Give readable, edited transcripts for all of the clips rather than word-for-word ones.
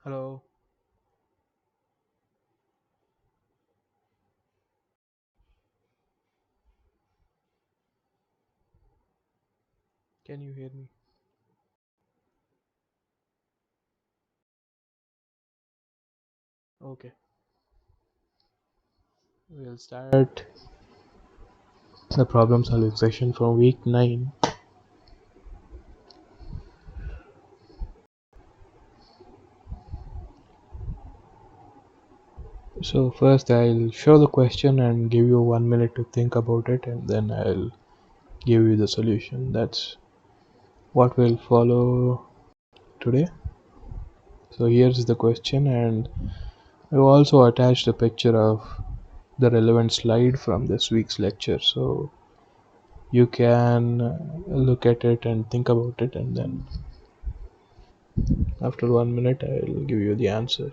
Hello, can you hear me? Okay, we'll start the problem solving session from week 9. So, first I'll show the question and give you 1 minute to think about it, and then I'll give you the solution. That's what will follow today. So, here's the question, and I also attached a picture of the relevant slide from this week's lecture, so you can look at it and think about it, and then after 1 minute, I'll give you the answer.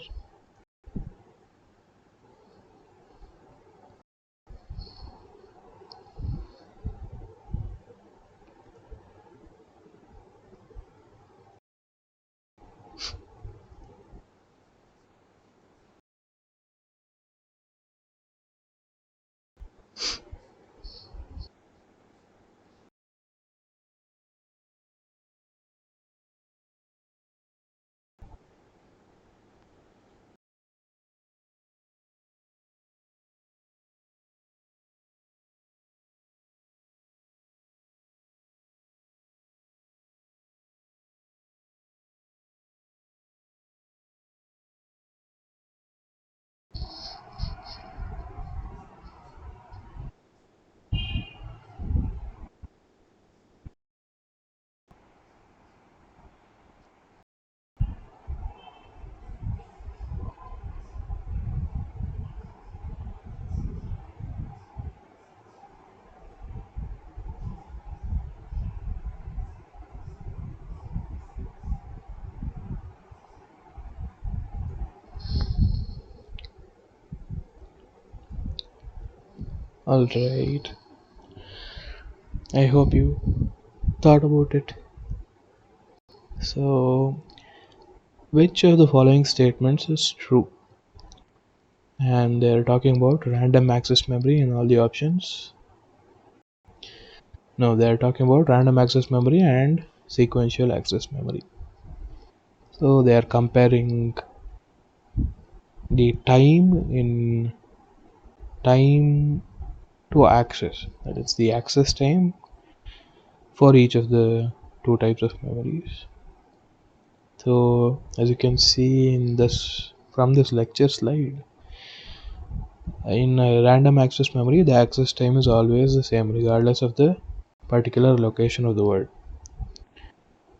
Alright, I hope you thought about it. So, which of the following statements is true? And they're talking about random access memory in all the options. No, they're talking about random access memory and sequential access memory. So, they are comparing the time to access. That is the access time for each of the two types of memories. So, as you can see in this from this lecture slide, in random access memory, the access time is always the same regardless of the particular location of the word.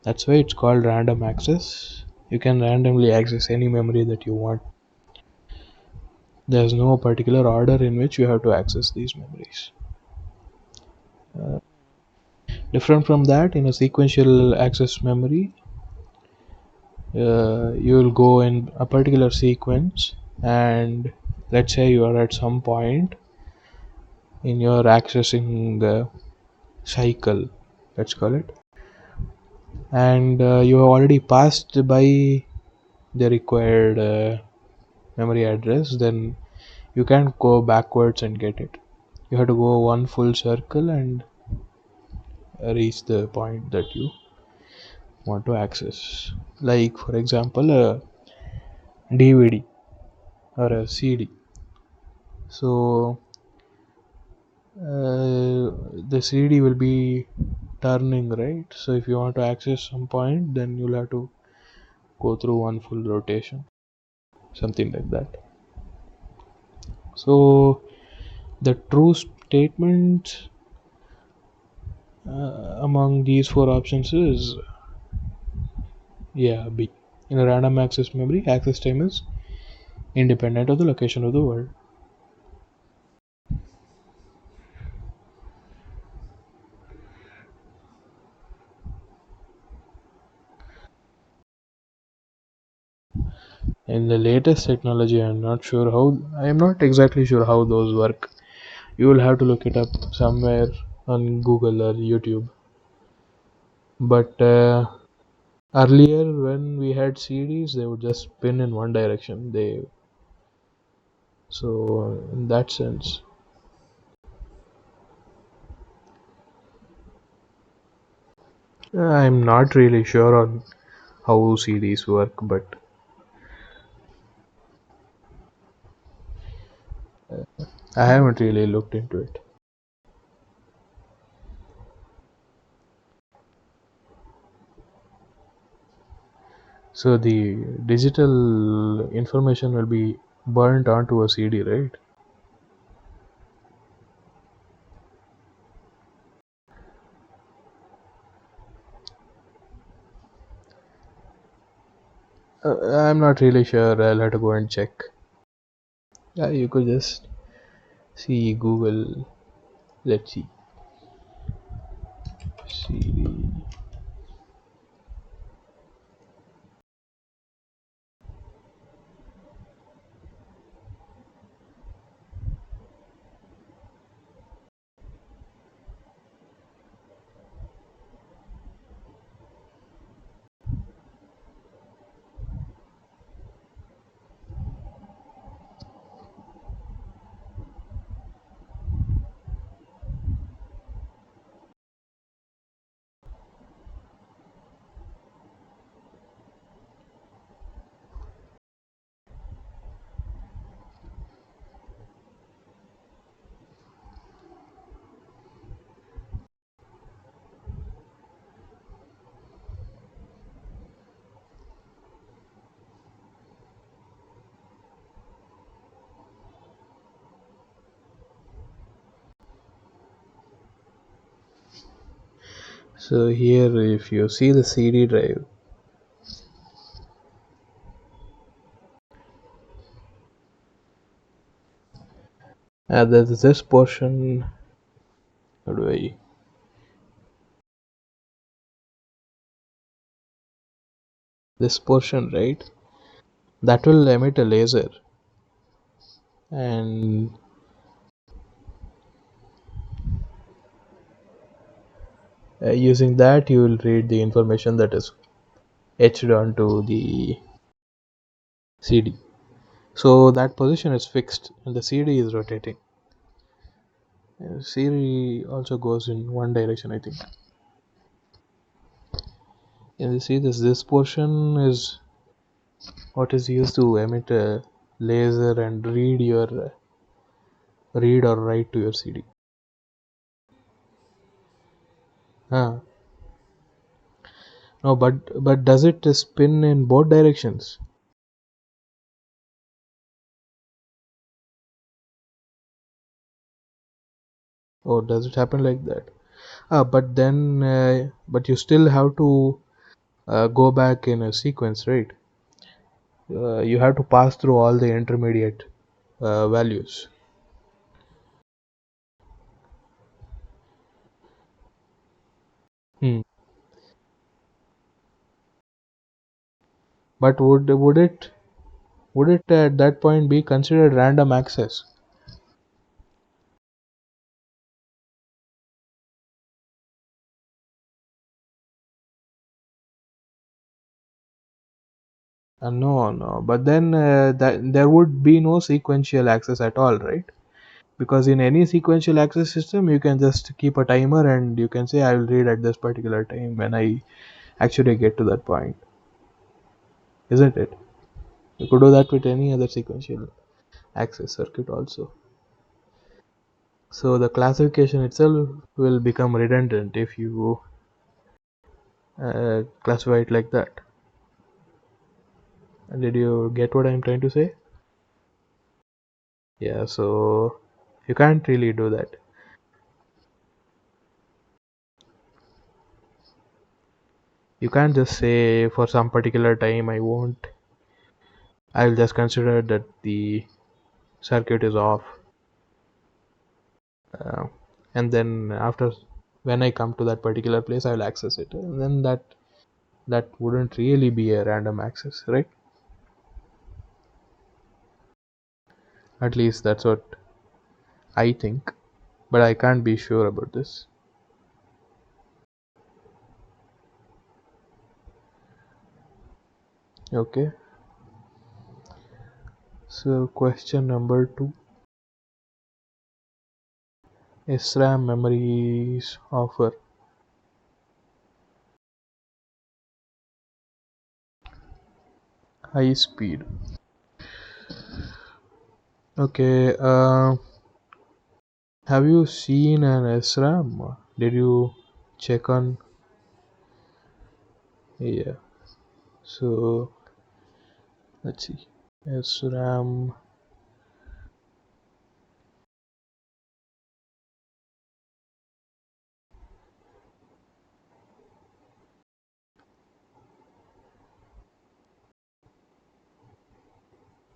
That's why it's called random access. You can randomly access any memory that you want. There's no particular order in which you have to access these memories. Uh, Different from that, in a sequential access memory, you will go in a particular sequence, and let's say you are at some point in your accessing the cycle, let's call it, and you have already passed by the required memory address, then you can't go backwards and get it. You have to go one full circle and reach the point that you want to access. Like, for example, a DVD or a CD. So, the CD will be turning, right? So, if you want to access some point, then you'll have to go through one full rotation, something like that. So, the true statement among these four options is, yeah, B. In a random access memory, access time is independent of the location of the word. In the latest technology, I am not exactly sure how those work. You will have to look it up somewhere on Google or YouTube. But Earlier, when we had CDs, they would just spin in one direction. So in that sense, I'm not really sure on how CDs work, but I haven't really looked into it. So the digital information will be burnt onto a CD, right? I'm not really sure. I'll have to go and check. Yeah, you could just see Google. Let's see. CD. So here, if you see the CD drive, there's this portion. How do I? This portion, right? That will emit a laser, and using that, you will read the information that is etched onto the CD. So that position is fixed, and the CD is rotating. CD also goes in one direction, I think. And you see this portion is what is used to emit a laser and read or write to your CD. Huh. No, but does it spin in both directions? Or does it happen like that? But you still have to go back in a sequence, right? You have to pass through all the intermediate values. Hmm. But would it at that point be considered random access? No, no. But then that there would be no sequential access at all, right? Because in any sequential access system, you can just keep a timer and you can say, I will read at this particular time when I actually get to that point, isn't it? You could do that with any other sequential access circuit also. So the classification itself will become redundant if you classify it like that. Did you get what I'm trying to say? Yeah, so you can't really do that. You can't just say for some particular time I'll just consider that the circuit is off, uh, and then after when I come to that particular place, I'll access it, and then that wouldn't really be a random access, right? At least that's what I think, but I can't be sure about this. Okay. So question number two. SRAM memories offer high speed. Okay. Have you seen an SRAM? Did you check on? Yeah. So let's see. SRAM.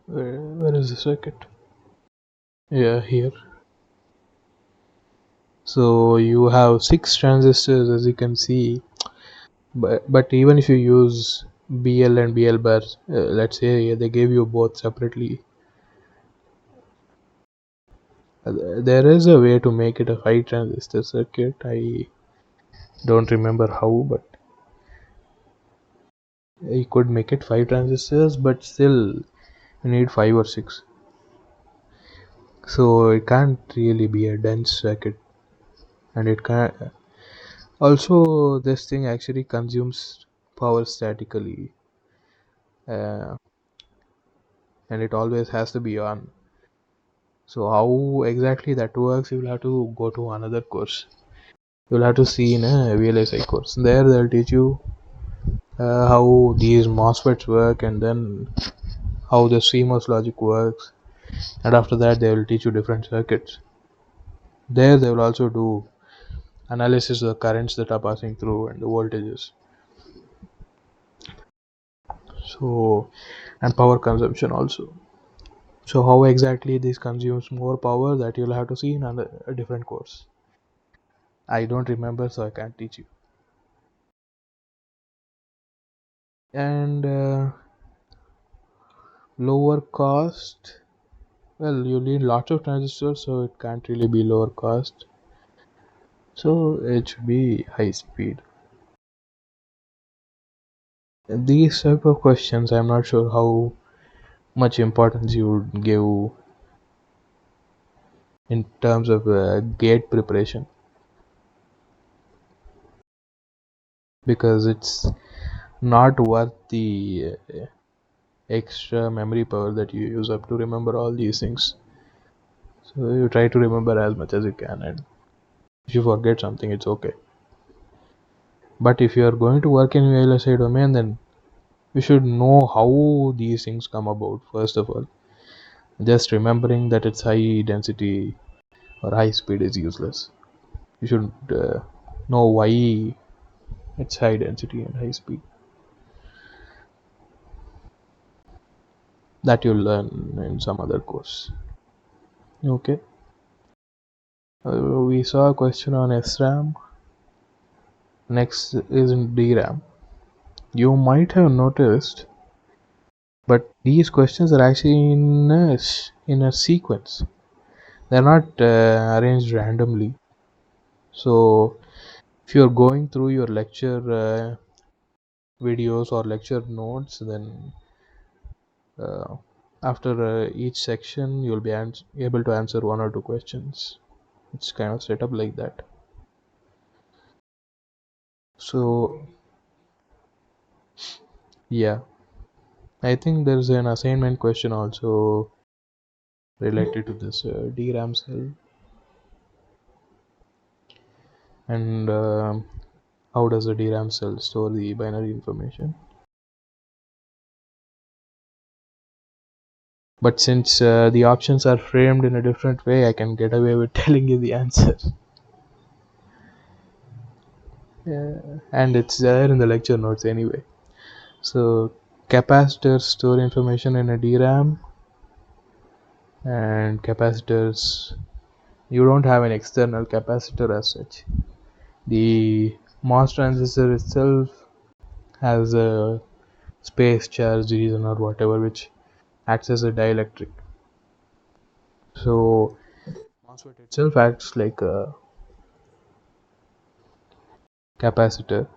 Where is the circuit? Yeah, here. So you have six transistors, as you can see. But even if you use BL and BL bar, let's say they gave you both separately. There is a way to make it a five transistor circuit. I don't remember how, but you could make it five transistors, but still you need five or six. So it can't really be a dense circuit, and it can also this thing actually consumes power statically, uh, and it always has to be on. So how exactly that works, you will have to go to another course. You'll have to see in a VLSI course. There they'll teach you how these MOSFETs work, and then how the CMOS logic works, and after that they will teach you different circuits. There they will also do analysis of the currents that are passing through and the voltages. So and power consumption also. So how exactly this consumes more power, that you'll have to see in a different course. I don't remember, so I can't teach you. And lower cost. Well, you need lots of transistors, so it can't really be lower cost. So it should be high speed. These type of questions, I'm not sure how much importance you would give in terms of gate preparation, because it's not worth the extra memory power that you use up to remember all these things. So you try to remember as much as you can, and if you forget something, it's okay. But if you are going to work in VLSI domain, then you should know how these things come about first of all. Just remembering that it's high density or high speed is useless. You should know why it's high density and high speed. That you'll learn in some other course. Okay. We saw a question on SRAM. Next is in DRAM. You might have noticed, but these questions are actually in a sequence. They're not arranged randomly. So if you're going through your lecture videos or lecture notes, then uh, after each section you'll be able to answer one or two questions. It's kind of set up like that. So yeah, I think there's an assignment question also related to this DRAM cell, and how does a DRAM cell store the binary information. But since the options are framed in a different way, I can get away with telling you the answer. And it's there in the lecture notes anyway. So capacitors store information in a DRAM, and capacitors, you don't have an external capacitor as such. The MOS transistor itself has a space charge region or whatever, which acts as a dielectric. So MOSFET itself acts like a capacitor.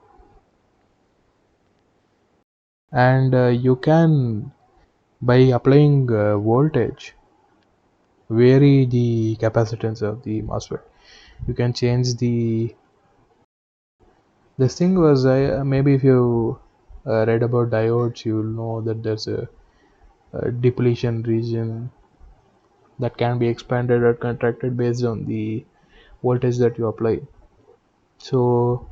and you can, by applying voltage, vary the capacitance of the MOSFET. You can change the this thing was maybe if you read about diodes, you'll know that there's a depletion region that can be expanded or contracted based on the voltage that you apply. So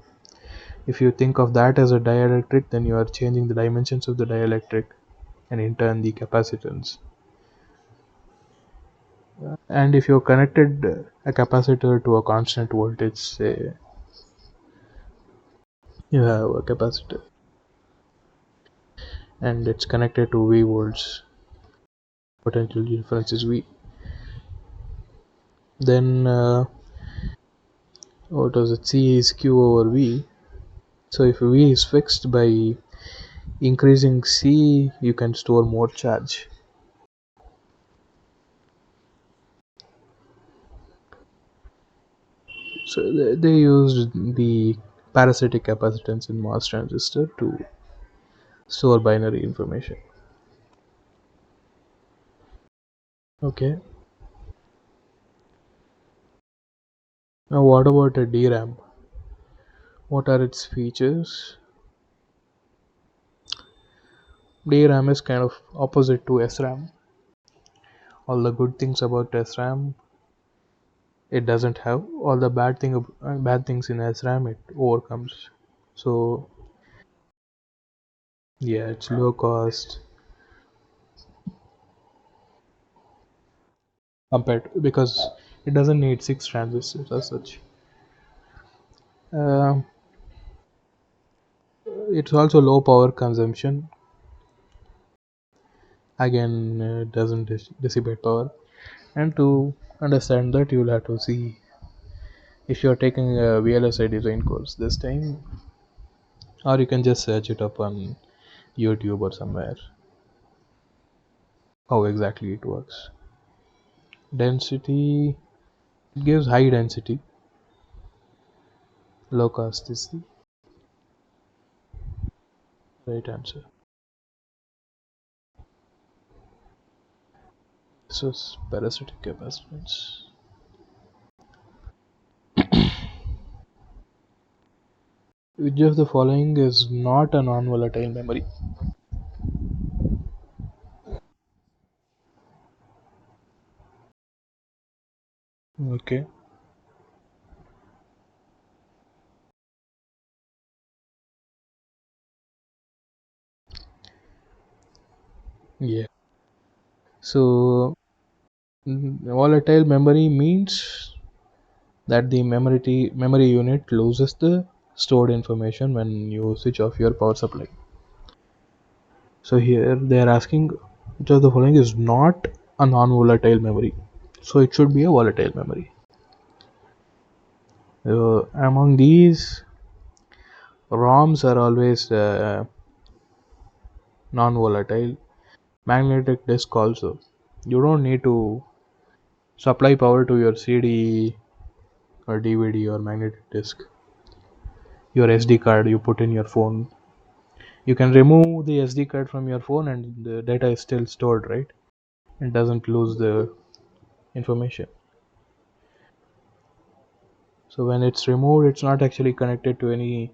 if you think of that as a dielectric, then you are changing the dimensions of the dielectric and in turn the capacitance. And if you connected a capacitor to a constant voltage, say you have a capacitor and it's connected to V volts, potential difference is V, then what was it, C is Q over V. So if V is fixed, by increasing C you can store more charge. So they used the parasitic capacitance in MOS transistor to store binary information. Okay. Now what about a DRAM? What are its features? DRAM is kind of opposite to SRAM. All the good things about SRAM it doesn't have. All the bad things in SRAM it overcomes. So yeah, it's low cost compared because it doesn't need six transistors as such. Um it's also low power consumption. Again, it doesn't dissipate power. And to understand that, you'll have to see if you're taking a VLSI design course this time, or you can just search it up on YouTube or somewhere how exactly it works. Density, it gives high density. Low cost is the right answer. This was parasitic capacitance. Which of the following is not a non-volatile memory? Okay. Yeah. So volatile memory means that the memory unit loses the stored information when you switch off your power supply. So here they are asking which of the following is not a non-volatile memory. So it should be a volatile memory. Among these, ROMs are always non-volatile. Magnetic disk also. You don't need to supply power to your CD or DVD or magnetic disk. Your SD card you put in your phone. You can remove the SD card from your phone and the data is still stored, right? It doesn't lose the information. So when it's removed, it's not actually connected to any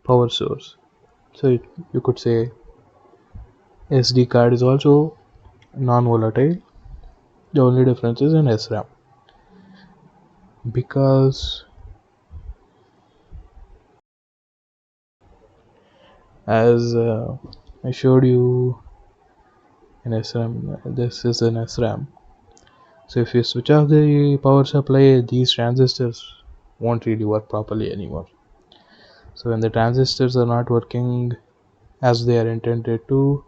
power source. So you could say SD card is also non-volatile. The only difference is in SRAM because as I showed you in SRAM, this is an SRAM. So if you switch off the power supply, these transistors won't really work properly anymore. So when the transistors are not working as they are intended to,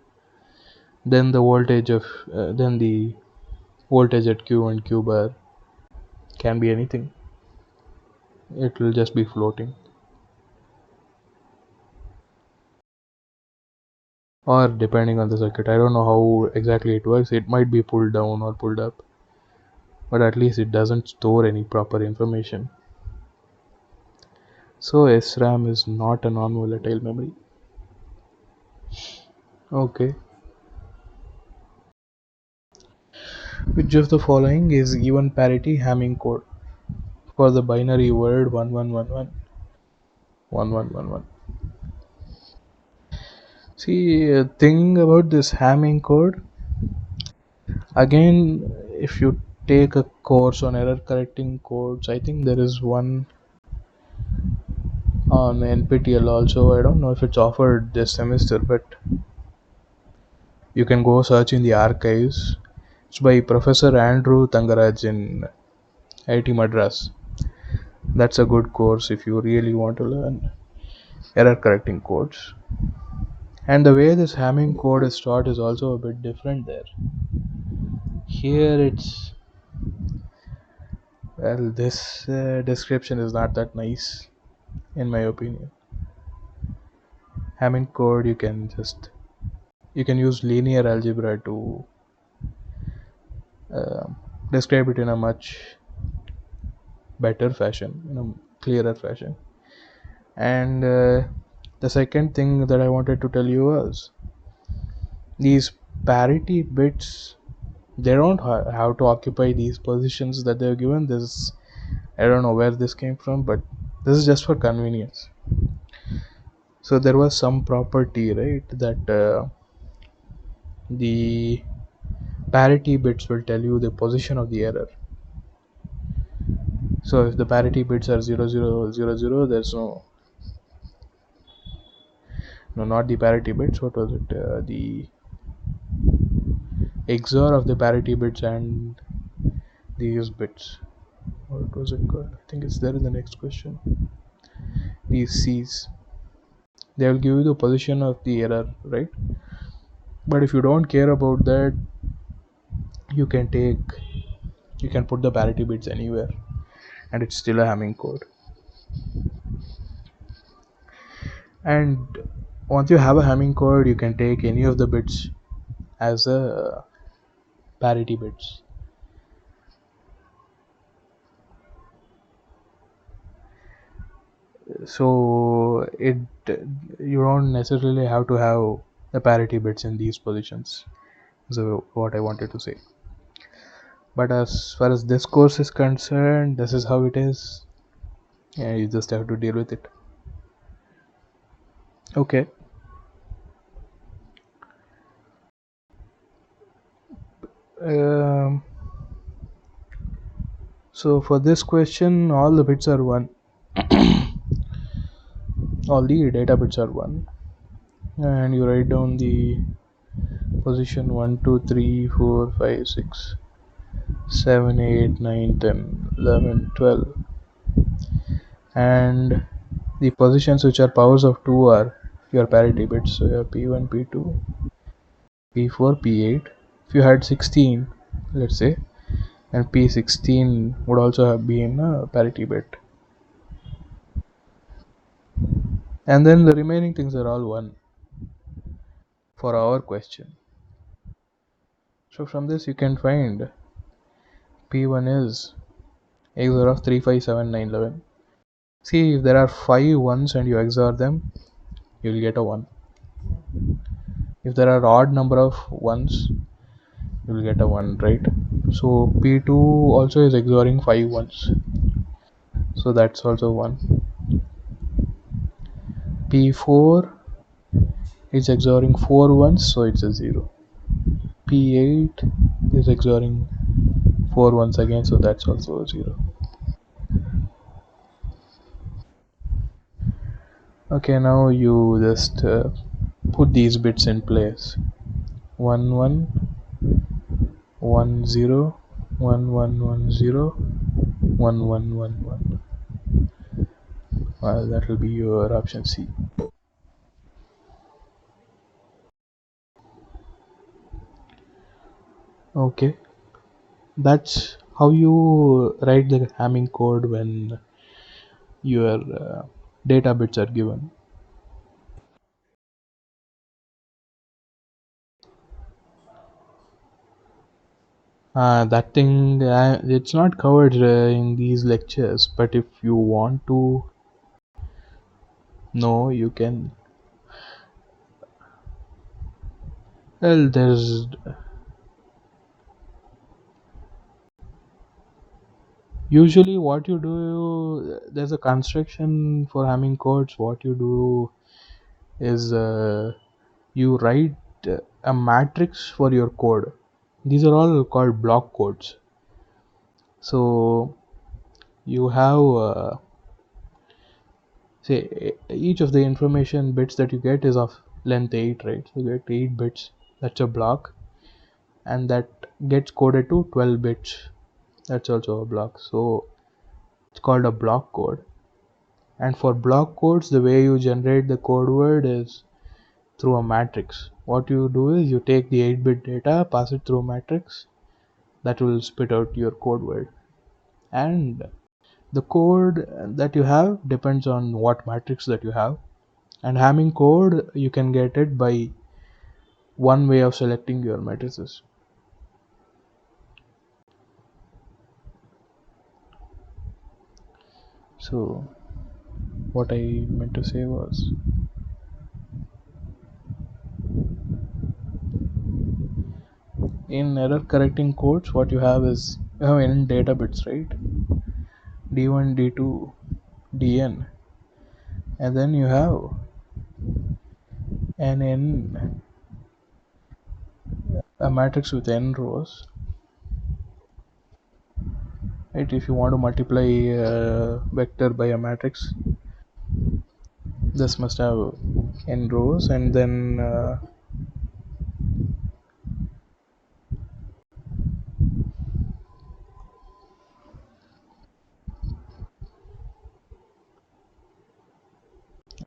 then the voltage at Q and Q bar can be anything. It will just be floating, or depending on the circuit. I don't know how exactly it works. It might be pulled down or pulled up, but at least it doesn't store any proper information. So SRAM is not a non-volatile memory. Okay. Which of the following is even parity Hamming code for the binary word 1111 See, thing about this Hamming code, again, if you take a course on error correcting codes, I think there is one on NPTEL also. I don't know if it's offered this semester, but you can go search in the archives. It's by Professor Andrew Tangaraj in IIT Madras. That's a good course if you really want to learn error correcting codes. And the way this Hamming code is taught is also a bit different there. Here it's, well, this description is not that nice in my opinion. Hamming code, you can use linear algebra to uh, describe it in a much better fashion, in a clearer fashion. And the second thing that I wanted to tell you was these parity bits, they don't have to occupy these positions that they're given. This, I don't know where this came from, but this is just for convenience. So there was some property, right, that the parity bits will tell you the position of the error. So if the parity bits are 0000, there's no, not the parity bits, what was it, the XOR of the parity bits and these bits, what was it called, I think it's there in the next question. These C's, they will give you the position of the error, right? But if you don't care about that, you can take you can put the parity bits anywhere and it's still a Hamming code. And once you have a Hamming code, you can take any of the bits as a parity bits. So it, you don't necessarily have to have the parity bits in these positions, so what I wanted to say. But as far as this course is concerned, this is how it is, and you just have to deal with it. Okay. um, so for this question, all the bits are 1, all the data bits are 1, and you write down the position 1 2 3 4 5 6 7 8 9 10 11 12, and the positions which are powers of 2 are your parity bits. So you have p1 p2 p4 p8. If you had 16, let's say, and p16 would also have been a parity bit, and then the remaining things are all 1 for our question. So from this you can find p1 is XOR of 3 5 7 9 11. See, if there are 5 ones and you XOR them, you will get a 1. If there are odd number of ones, you will get a 1, right? So p2 also is XORing 5 ones, so that's also 1. p4 is XORing 4 ones, so it's a 0. p8 is XORing 4 ones again, so that's also a 0. Okay, now you just put these bits in place. 1 1 1 0 1 1 1 0 1 1 1 1. That will be your option C. Okay, that's how you write the Hamming code when your data bits are given. That thing, it's not covered in these lectures, but if you want to know, you can. Well, there's usually what you do, there's a construction for Hamming codes. What you do is you write a matrix for your code. These are all called block codes. So you have say each of the information bits that you get is of length 8, right? So you get 8 bits, that's a block, and that gets coded to 12 bits, that's also a block. So it's called a block code. And for block codes, the way you generate the code word is through a matrix. What you do is you take the 8-bit data, pass it through a matrix, that will spit out your code word. And the code that you have depends on what matrix that you have. And Hamming code, you can get it by one way of selecting your matrices. So what I meant to say was, in error correcting codes, what you have is you have n data bits, right? D1, D2, Dn, and then you have n, a matrix with n rows, right? If you want to multiply a vector by a matrix, this must have n rows, and then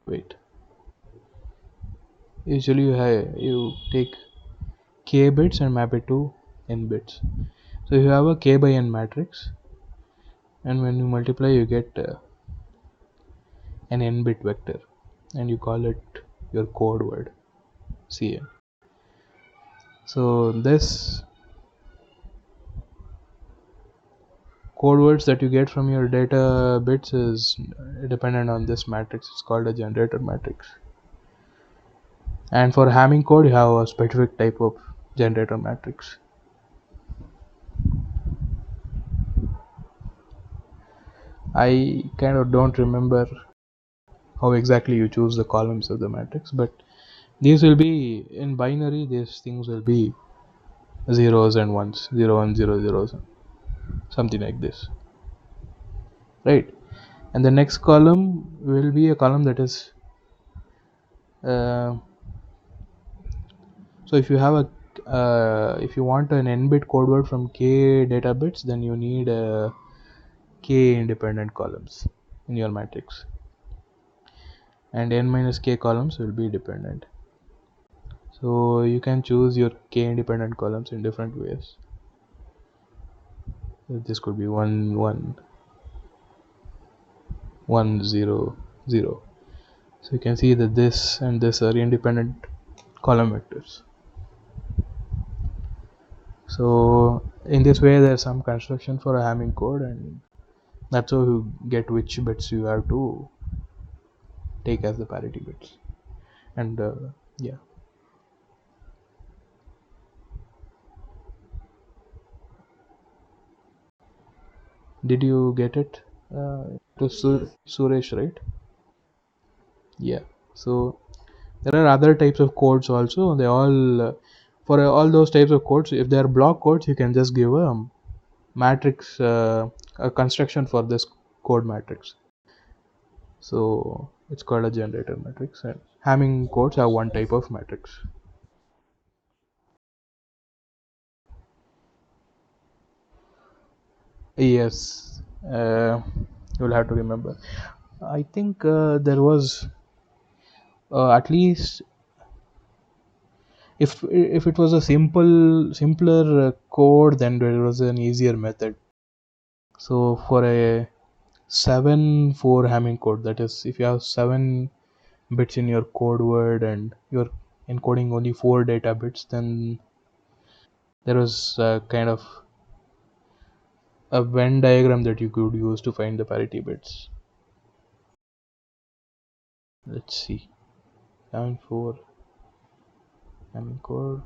wait, usually you take k bits and map it to n bits. So you have a k by n matrix, and when you multiply you get an n bit vector, and you call it your code word Cn. So this code words that you get from your data bits is dependent on this matrix. It's called a generator matrix. And for Hamming code, you have a specific type of generator matrix. I kind of don't remember how exactly you choose the columns of the matrix, but these will be in binary. These things will be zeros and ones, 0 1 0 zeros, something like this, right? And the next column will be a column that is uh, so if you have a if you want an n bit code word from k data bits, then you need k independent columns in your matrix, and n minus k columns will be dependent. So you can choose your k independent columns in different ways. This could be 1 1 1 0 0. So you can see that this and this are independent column vectors. So in this way there's some construction for a Hamming code, and that's how you get which bits you have to take as the parity bits. And yeah, did you get it? To Suresh, right? Yeah. So there are other types of codes also. They all for all those types of codes, if they are block codes, you can just give a matrix, a construction for this code matrix. So it's called a generator matrix, and Hamming codes have one type of matrix. Yes, you'll have to remember. I think there was at least, if it was a simpler code, then there was an easier method. So for a 7 4 Hamming code, that is, if you have 7 bits in your code word and you're encoding only 4 data bits, then there was a kind of a Venn diagram that you could use to find the parity bits. Let's see, 7 4 Hamming code.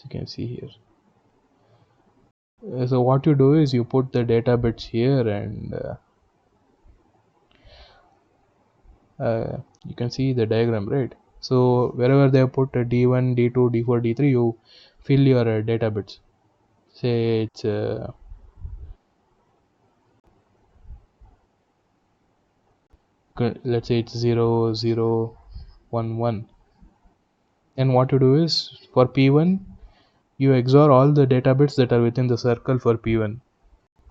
you can see here. So what you do is you put the data bits here, and you can see the diagram, right? So wherever they put D1, D2, D4, D3, you fill your data bits. Say it's let's say it's 0, 0, 1, 1. And what you do is for P1, you XOR all the data bits that are within the circle for P1.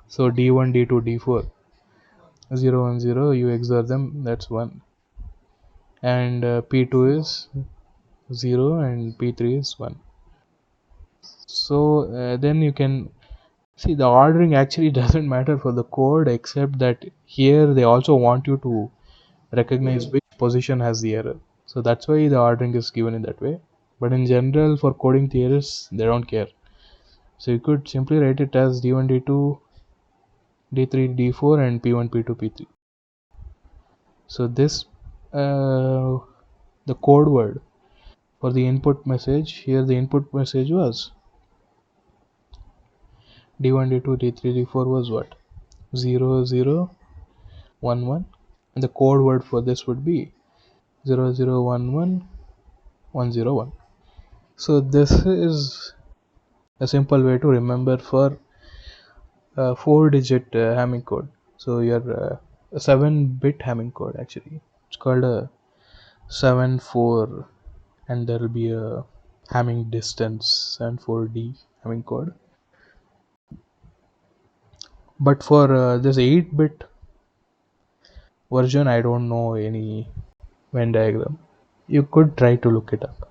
So D1, D2, D4, 0, 1, 0, you XOR them, that's 1. And P2 is 0 and P3 is 1. So then you can see the ordering actually doesn't matter for the code, except that here they also want you to recognize which position has the error. So that's why the ordering is given in that way. But in general, for coding theorists, they don't care. So you could simply write it as D1, D2, D3, D4, and P1, P2, P3. So this, the code word for the input message, here the input message was D1, D2, D3, D4 was what? 0, 0, 1, 1. And the code word for this would be 0, 0, 1, 1, 1, 0, 1. So this is a simple way to remember for 4-digit Hamming code. So your a 7-bit Hamming code actually. It's called a 7-4, and there will be a Hamming distance and 4D Hamming code. But for this 8-bit version, I don't know any Venn diagram. You could try to look it up.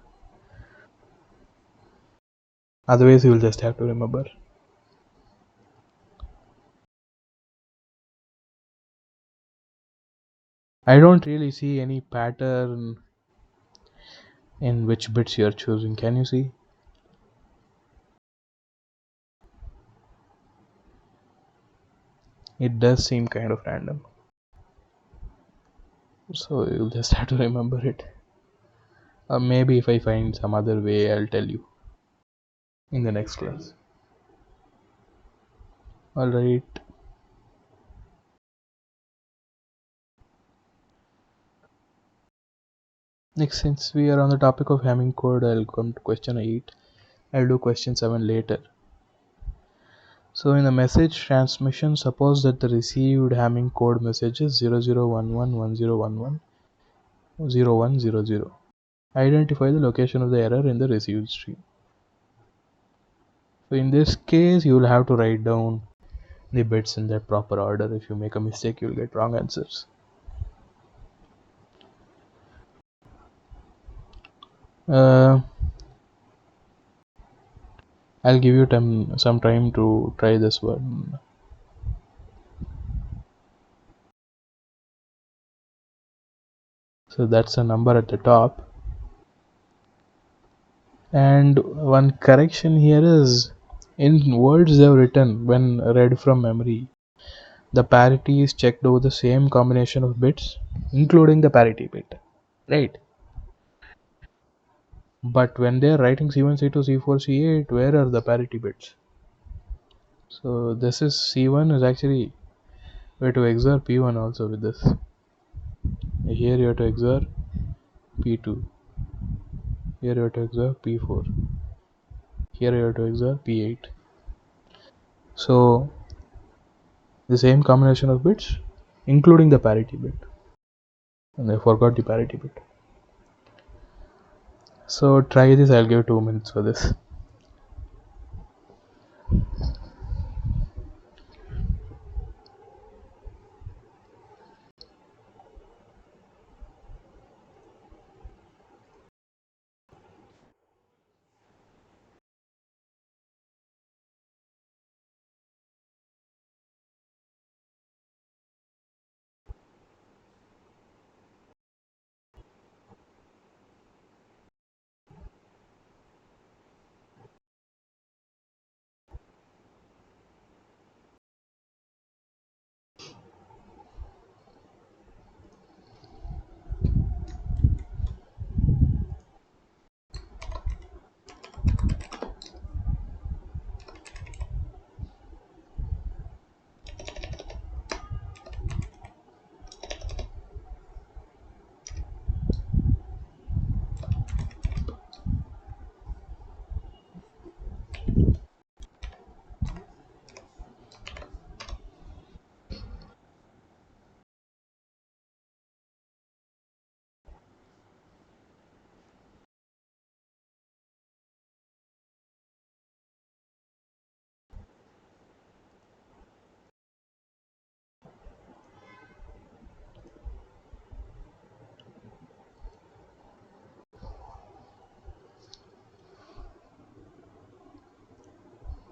Otherwise, you will just have to remember. I don't really see any pattern in which bits you are choosing. Can you see? It does seem kind of random. So you'll just have to remember it. Or maybe if I find some other way, I'll tell you in the next class. Alright. Next, since we are on the topic of Hamming code, I'll come to question 8. I'll do question 7 later. So in the message transmission, suppose that the received Hamming code message is 001110110100. Identify the location of the error in the received stream. So in this case, you will have to write down the bits in that proper order. If you make a mistake, you'll get wrong answers. Uh, I'll give you some time to try this one. So that's a number at the top. And one correction here is, in words they have written when read from memory, the parity is checked over the same combination of bits, including the parity bit. Right? But when they are writing C1, C2, C4, C8, where are the parity bits? So this is C1 is actually way to XOR P1 also with this. Here you have to XOR P2. Here you have to XOR P4. Here you have to XOR P8. So the same combination of bits, including the parity bit. And I forgot the parity bit. So try this. I'll give 2 minutes for this.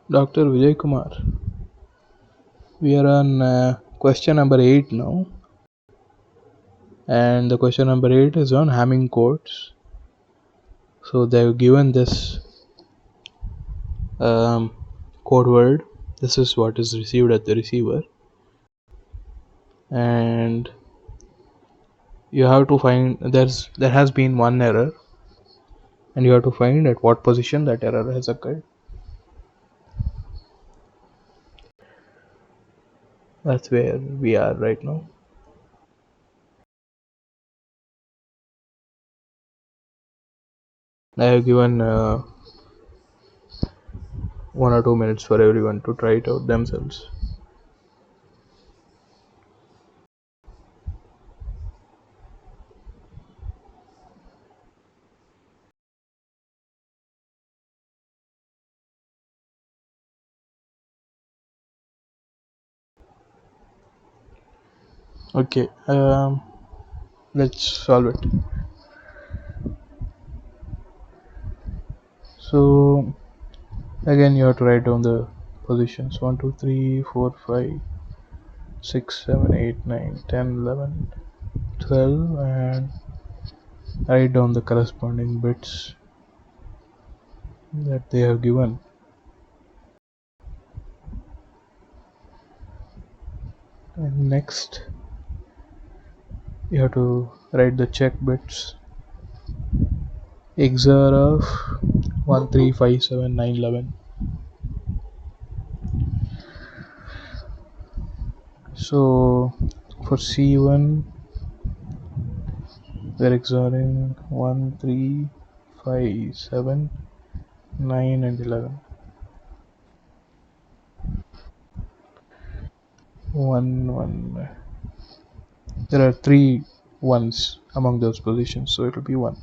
Dr. Vijay Kumar. We are on question number 8 now, and the question number 8 is on Hamming codes. So they've given this um, code word. This is what is received at the receiver, and you have to find there has been one error, and you have to find at what position that error has occurred. That's where we are right now. I have given 1 or 2 minutes for everyone to try it out themselves. Okay, let's solve it. So again, you have to write down the positions 1, 2, 3, 4, 5, 6, 7, 8, 9, 10, 11, 12, and write down the corresponding bits that they have given. And next, you have to write the check bits. XOR of 1, 3, 5, 7, 9, 11. So for C1, we're XORing 1, 3, 5, 7, 9, and 11. 1, 1. There are 3 ones among those positions, so it will be 1.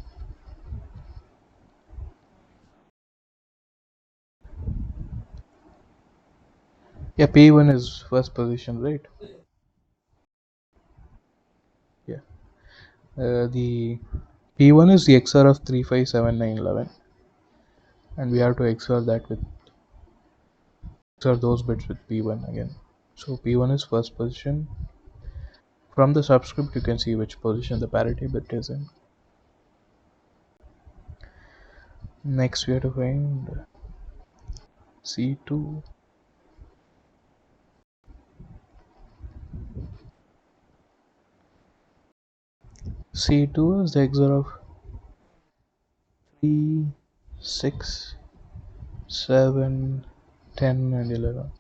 Yeah, P1 is first position, right? Yeah. The P1 is the XOR of 3, 5, 7, 9, 11, and we have to XOR those bits with P1 again. So P1 is first position. From the subscript, you can see which position the parity bit is in. Next, we have to find C2. C2 is the XOR of 3, 6, 7, 10, and 11.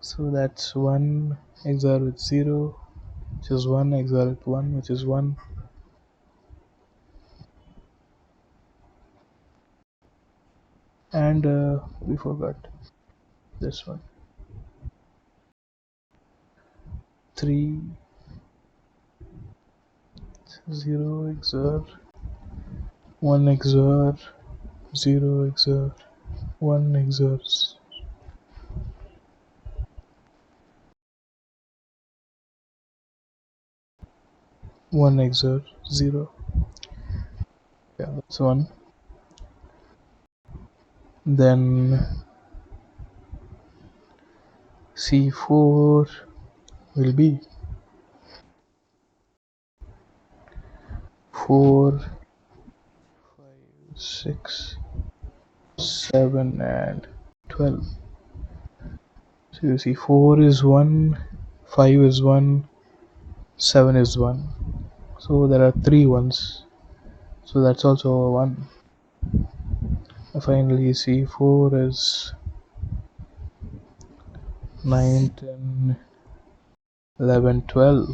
So that's 1 XOR with 0, which is 1 XOR with 1, which is 1. And we forgot this one. 3, 0 XOR, 1 XOR, 0 XOR, 1 XOR, 1 XOR 0. Yeah, that's 1. Then C4 will be 4, 6, 7, and 12. So you see 4 is 1, 5 is 1, 7 is 1. So there are 3 ones. So that's also a 1. Finally, C4 is 9, 10, 11, 12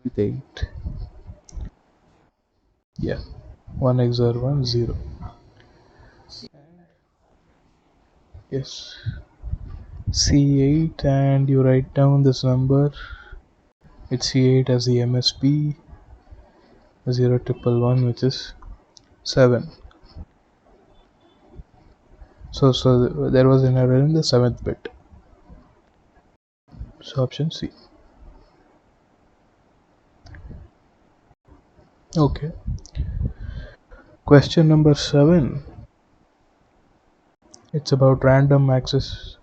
with 8. Yeah, 1 XOR 1, 0. Yes, C8, and you write down this number. It's C8 as the MSB 0111, which is 7. So there was an error in the 7th bit. So option C. Okay. Question number 7. It's about random access.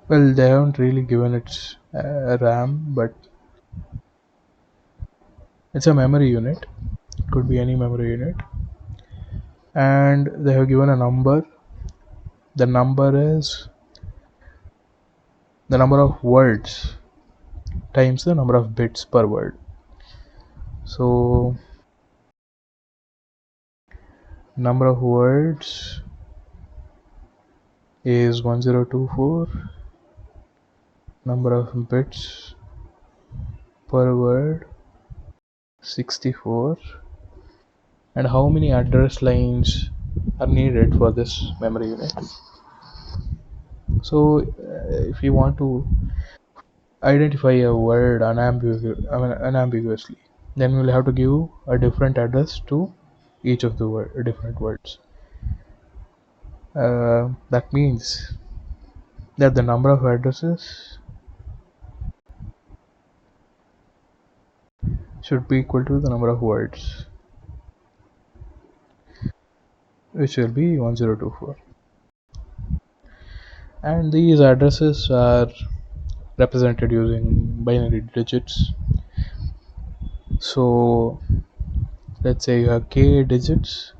Well, they haven't really given its RAM, but it's a memory unit. It could be any memory unit. And they have given a number. The number is the number of words times the number of bits per word. So, number of words is 1024, number of bits per word 64, and how many address lines are needed for this memory unit. So, if you want to identify a word unambiguously, then we'll have to give a different address to each of the different words. That means that the number of addresses should be equal to the number of words, which will be 1024. And these addresses are represented using binary digits. So let's say you have k digits.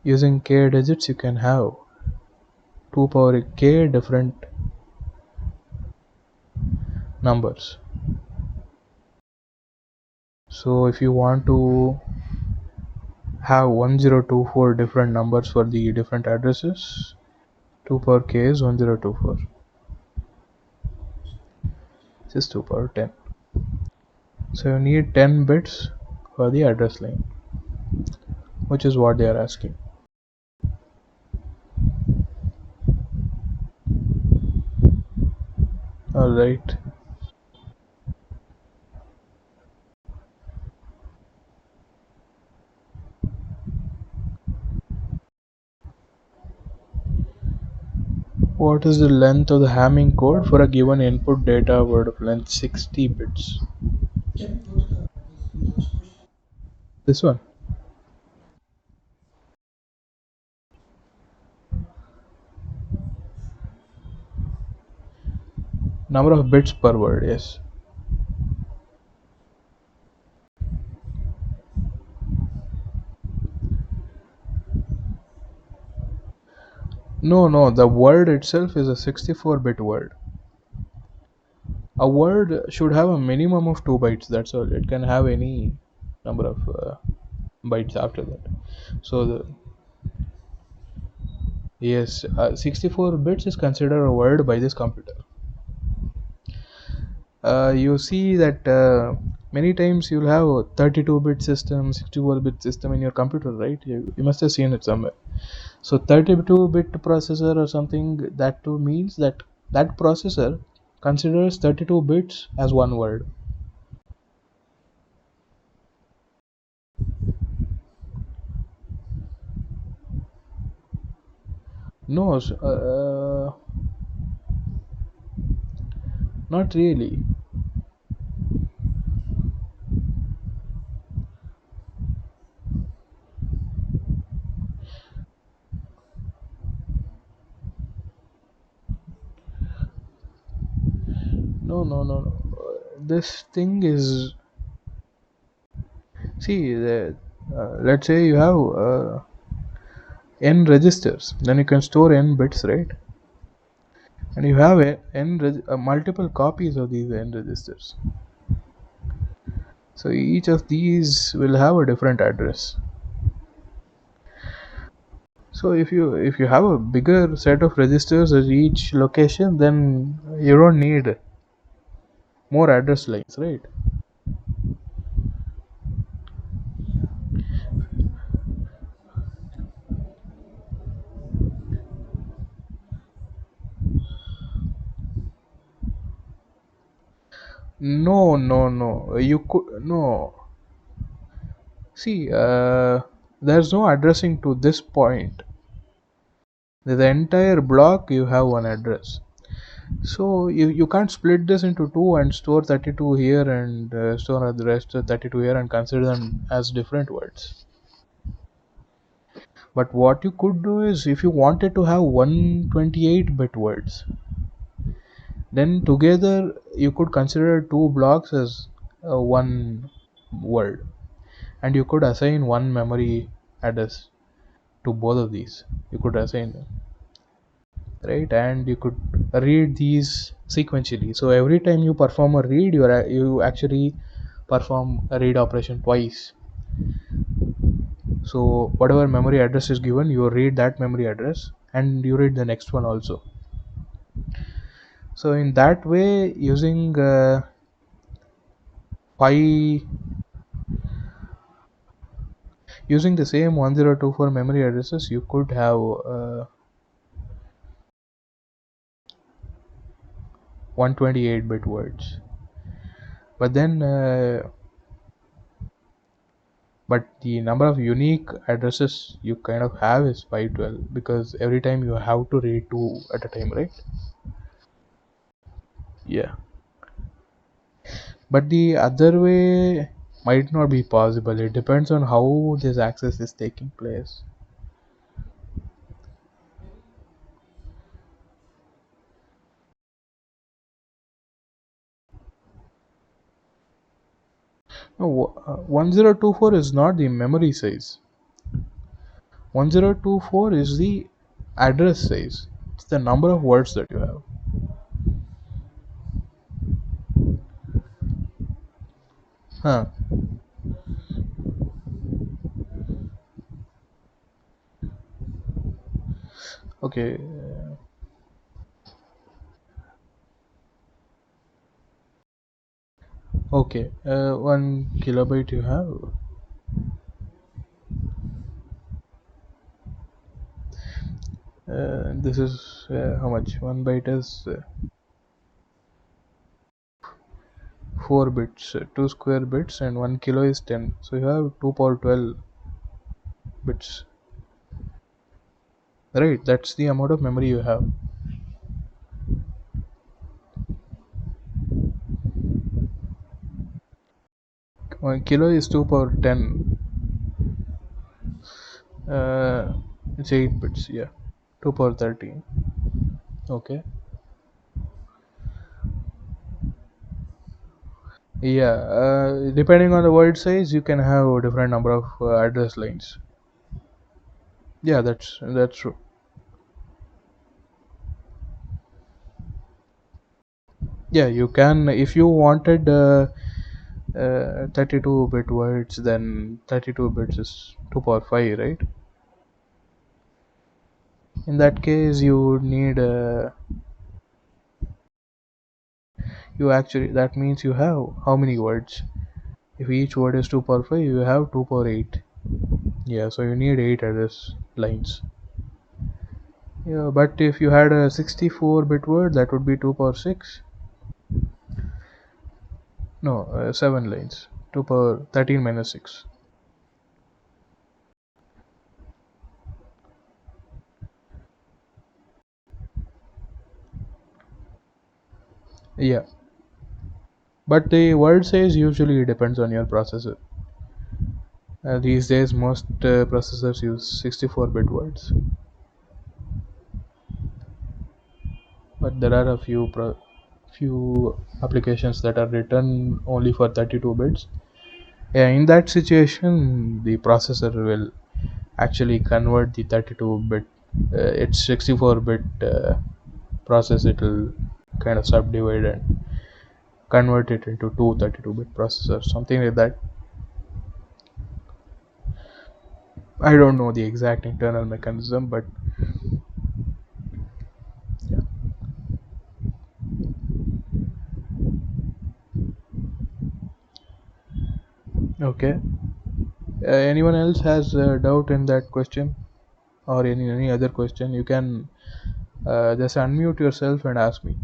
Using k digits, you can have 2 power k different numbers. So if you want to have 1024 different numbers for the different addresses, 2 power k is 1024. This is 2 power 10. So you need 10 bits for the address line, which is what they are asking. Alright. What is the length of the Hamming code for a given input data word of length 60 bits? This one. Number of bits per word, yes. No, the word itself is a 64-bit word. A word should have a minimum of 2 bytes, that's all. It can have any number of bytes after that. So, yes, 64 bits is considered a word by this computer. You see that many times you'll have a 32-bit system, 64-bit system in your computer, right? You must have seen it somewhere. So 32-bit processor or something, that too means that that processor considers 32 bits as one word. No, not really. No. This thing is, see, let's say you have n registers, then you can store n bits, right? And you have multiple copies of these n registers. So each of these will have a different address. So if you have a bigger set of registers at each location, then you don't need more address lines, right? No. You could no. See, there's no addressing to this point. The entire block you have one address. So you can't split this into two and store 32 here and store the rest of 32 here and consider them as different words. But what you could do is, if you wanted to have 128-bit words, then together you could consider two blocks as one word, and you could assign one memory address to both of these. You could assign, right, and you could read these sequentially. So every time you perform a read, you actually perform a read operation twice. So whatever memory address is given, you read that memory address and you read the next one also. So in that way, using 5 using the same 1024 memory addresses, you could have 128-bit words. But then but the number of unique addresses you kind of have is 512, because every time you have to read two at a time, right? Yeah, but the other way might not be possible. It depends on how this access is taking place. No, 1024 is not the memory size. 1024 is the address size. It's the number of words that you have. Huh. Okay. Okay. 1 kilobyte you have. This is how much? 1 byte is 4 bits, 2 square bits, and 1 kilo is 10. So you have 2 power 12 bits. Right, that's the amount of memory you have. 1 kilo is 2 power 10. Uh, it's 8 bits, yeah. 2 power 13. Okay. Yeah, depending on the word size, you can have a different number of address lines. Yeah, that's true. Yeah, you can, if you wanted 32-bit words, then 32 bits is 2 power 5, right? In that case, you would need you actually, that means you have how many words? If each word is 2 power 5, you have 2 power 8. Yeah, so you need 8 address lines. Yeah, but if you had a 64-bit word, that would be 2 power 6. No, 7 lines. 2 power 13 minus 6. Yeah, but the word size usually depends on your processor. These days, most processors use 64-bit words, but there are a few applications that are written only for 32 bits. Yeah, in that situation, the processor will actually convert the 32-bit. It's 64-bit process. It will kind of subdivide and convert it into two 32-bit processors, something like that. I don't know the exact internal mechanism, but yeah. Okay. Anyone else has a doubt in that question, or any other question? You can just unmute yourself and ask me.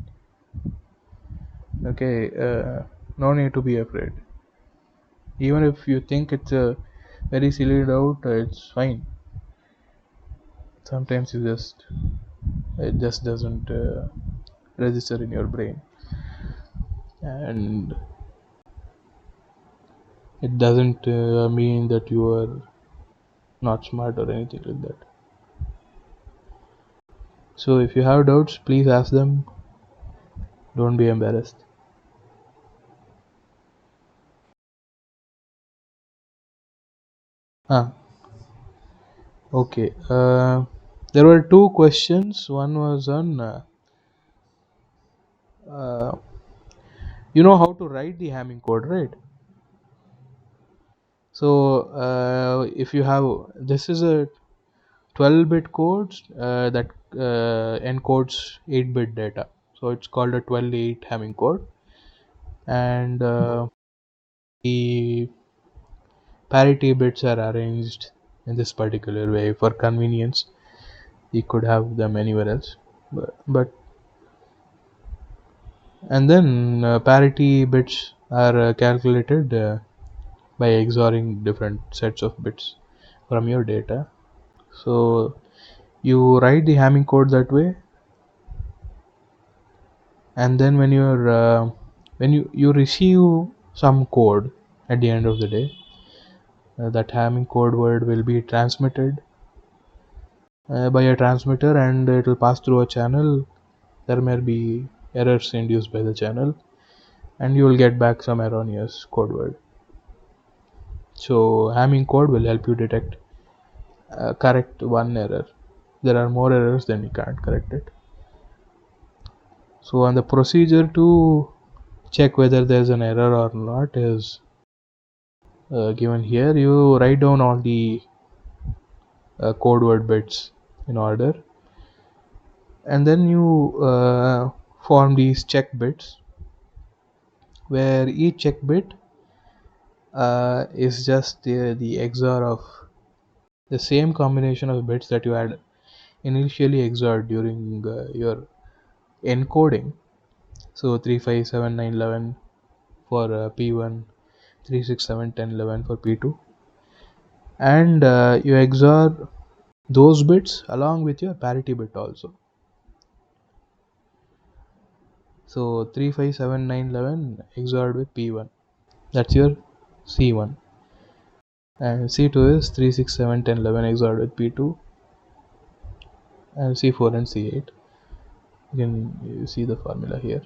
Okay. No need to be afraid. Even if you think it's a very silly doubt, it's fine. Sometimes it just doesn't register in your brain, and it doesn't mean that you are not smart or anything like that. So if you have doubts, please ask them. Don't be embarrassed. Ah, okay. There were two questions. One was on, uh, you know how to write the Hamming code, right? So if you have, this is a 12-bit code that encodes 8-bit data. So it's called a 12-8 Hamming code, and the parity bits are arranged in this particular way for convenience. You could have them anywhere else, but and then parity bits are calculated by XORing different sets of bits from your data. So you write the Hamming code that way, and then when you receive some code at the end of the day, that Hamming code word will be transmitted by a transmitter, and it will pass through a channel. There may be errors induced by the channel, and you will get back some erroneous code word. So Hamming code will help you detect correct one error. There are more errors, then you can't correct it. So on the procedure to check whether there's an error or not is given here. You write down all the code word bits in order, and then you form these check bits, where each check bit is just the XOR of the same combination of bits that you had initially XORed during your encoding. So 3, 5, 7, 9, 11 for P1, 3, 6, 7, 10, 11 for P2, and you XOR those bits along with your parity bit also. So 3, 5, 7, 9, 11 XORed with P1. That's your C1. And C2 is 3, 6, 7, 10, 11 XORed with P2, and C4 and C8. You see the formula here.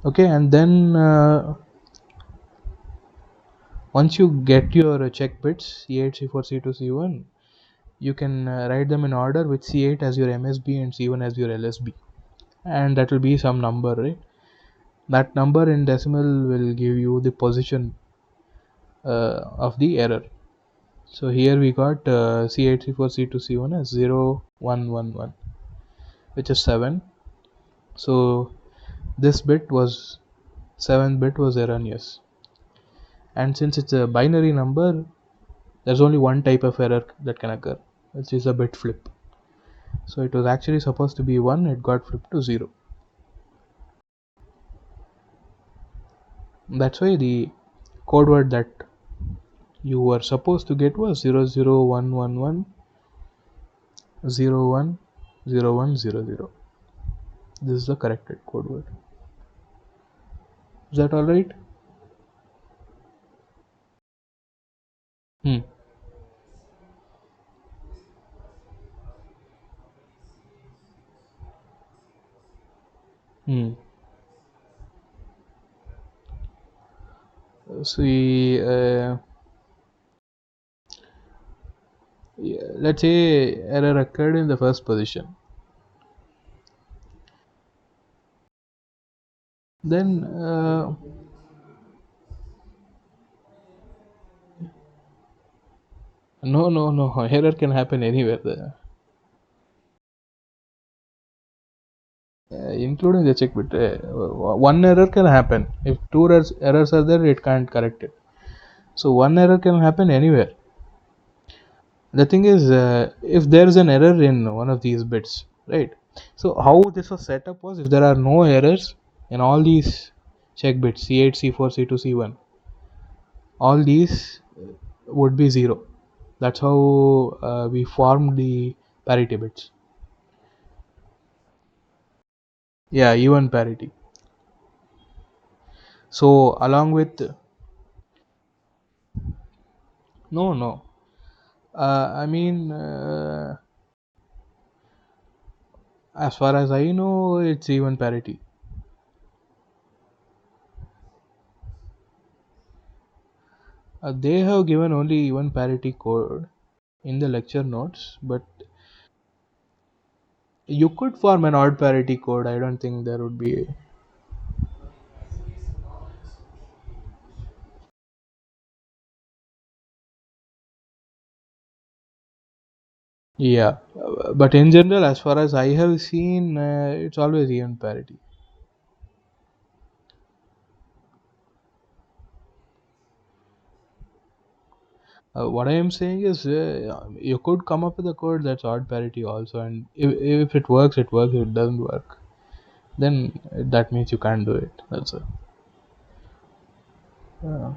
Okay, and then once you get your check bits C8, C4, C2, C1, you can write them in order with C8 as your MSB and C1 as your LSB, and that will be some number, right? That number in decimal will give you the position of the error. So here we got C8, C4, C2, C1 as 0, 1, 1, 1, which is 7. So this bit was 7th bit was erroneous, and since it's a binary number, there's only one type of error that can occur, which is a bit flip. So it was actually supposed to be 1, it got flipped to 0. That's why the code word that you were supposed to get was 00111 010100. This is the corrected code word. Is that alright? Hmm. Hmm. See, let's say error occurred in the first position. Then no, error can happen anywhere there, including the check bit. One error can happen. If two errors are there, it can't correct it. So one error can happen anywhere. The thing is, if there is an error in one of these bits, right? So how this was set up was, if there are no errors in all these check bits C8, C4, C2, C1, all these would be 0. That's how we formed the parity bits. Yeah, even parity. So along with No, no. I mean, as far as I know, it's even parity. They have given only one parity code in the lecture notes, but you could form an odd parity code. I don't think there would be. Yeah, but in general, as far as I have seen, it's always even parity. What I am saying is, you could come up with a code that's odd parity also, and if it works, it works. If it doesn't work, then that means you can't do it. That's it. Uh,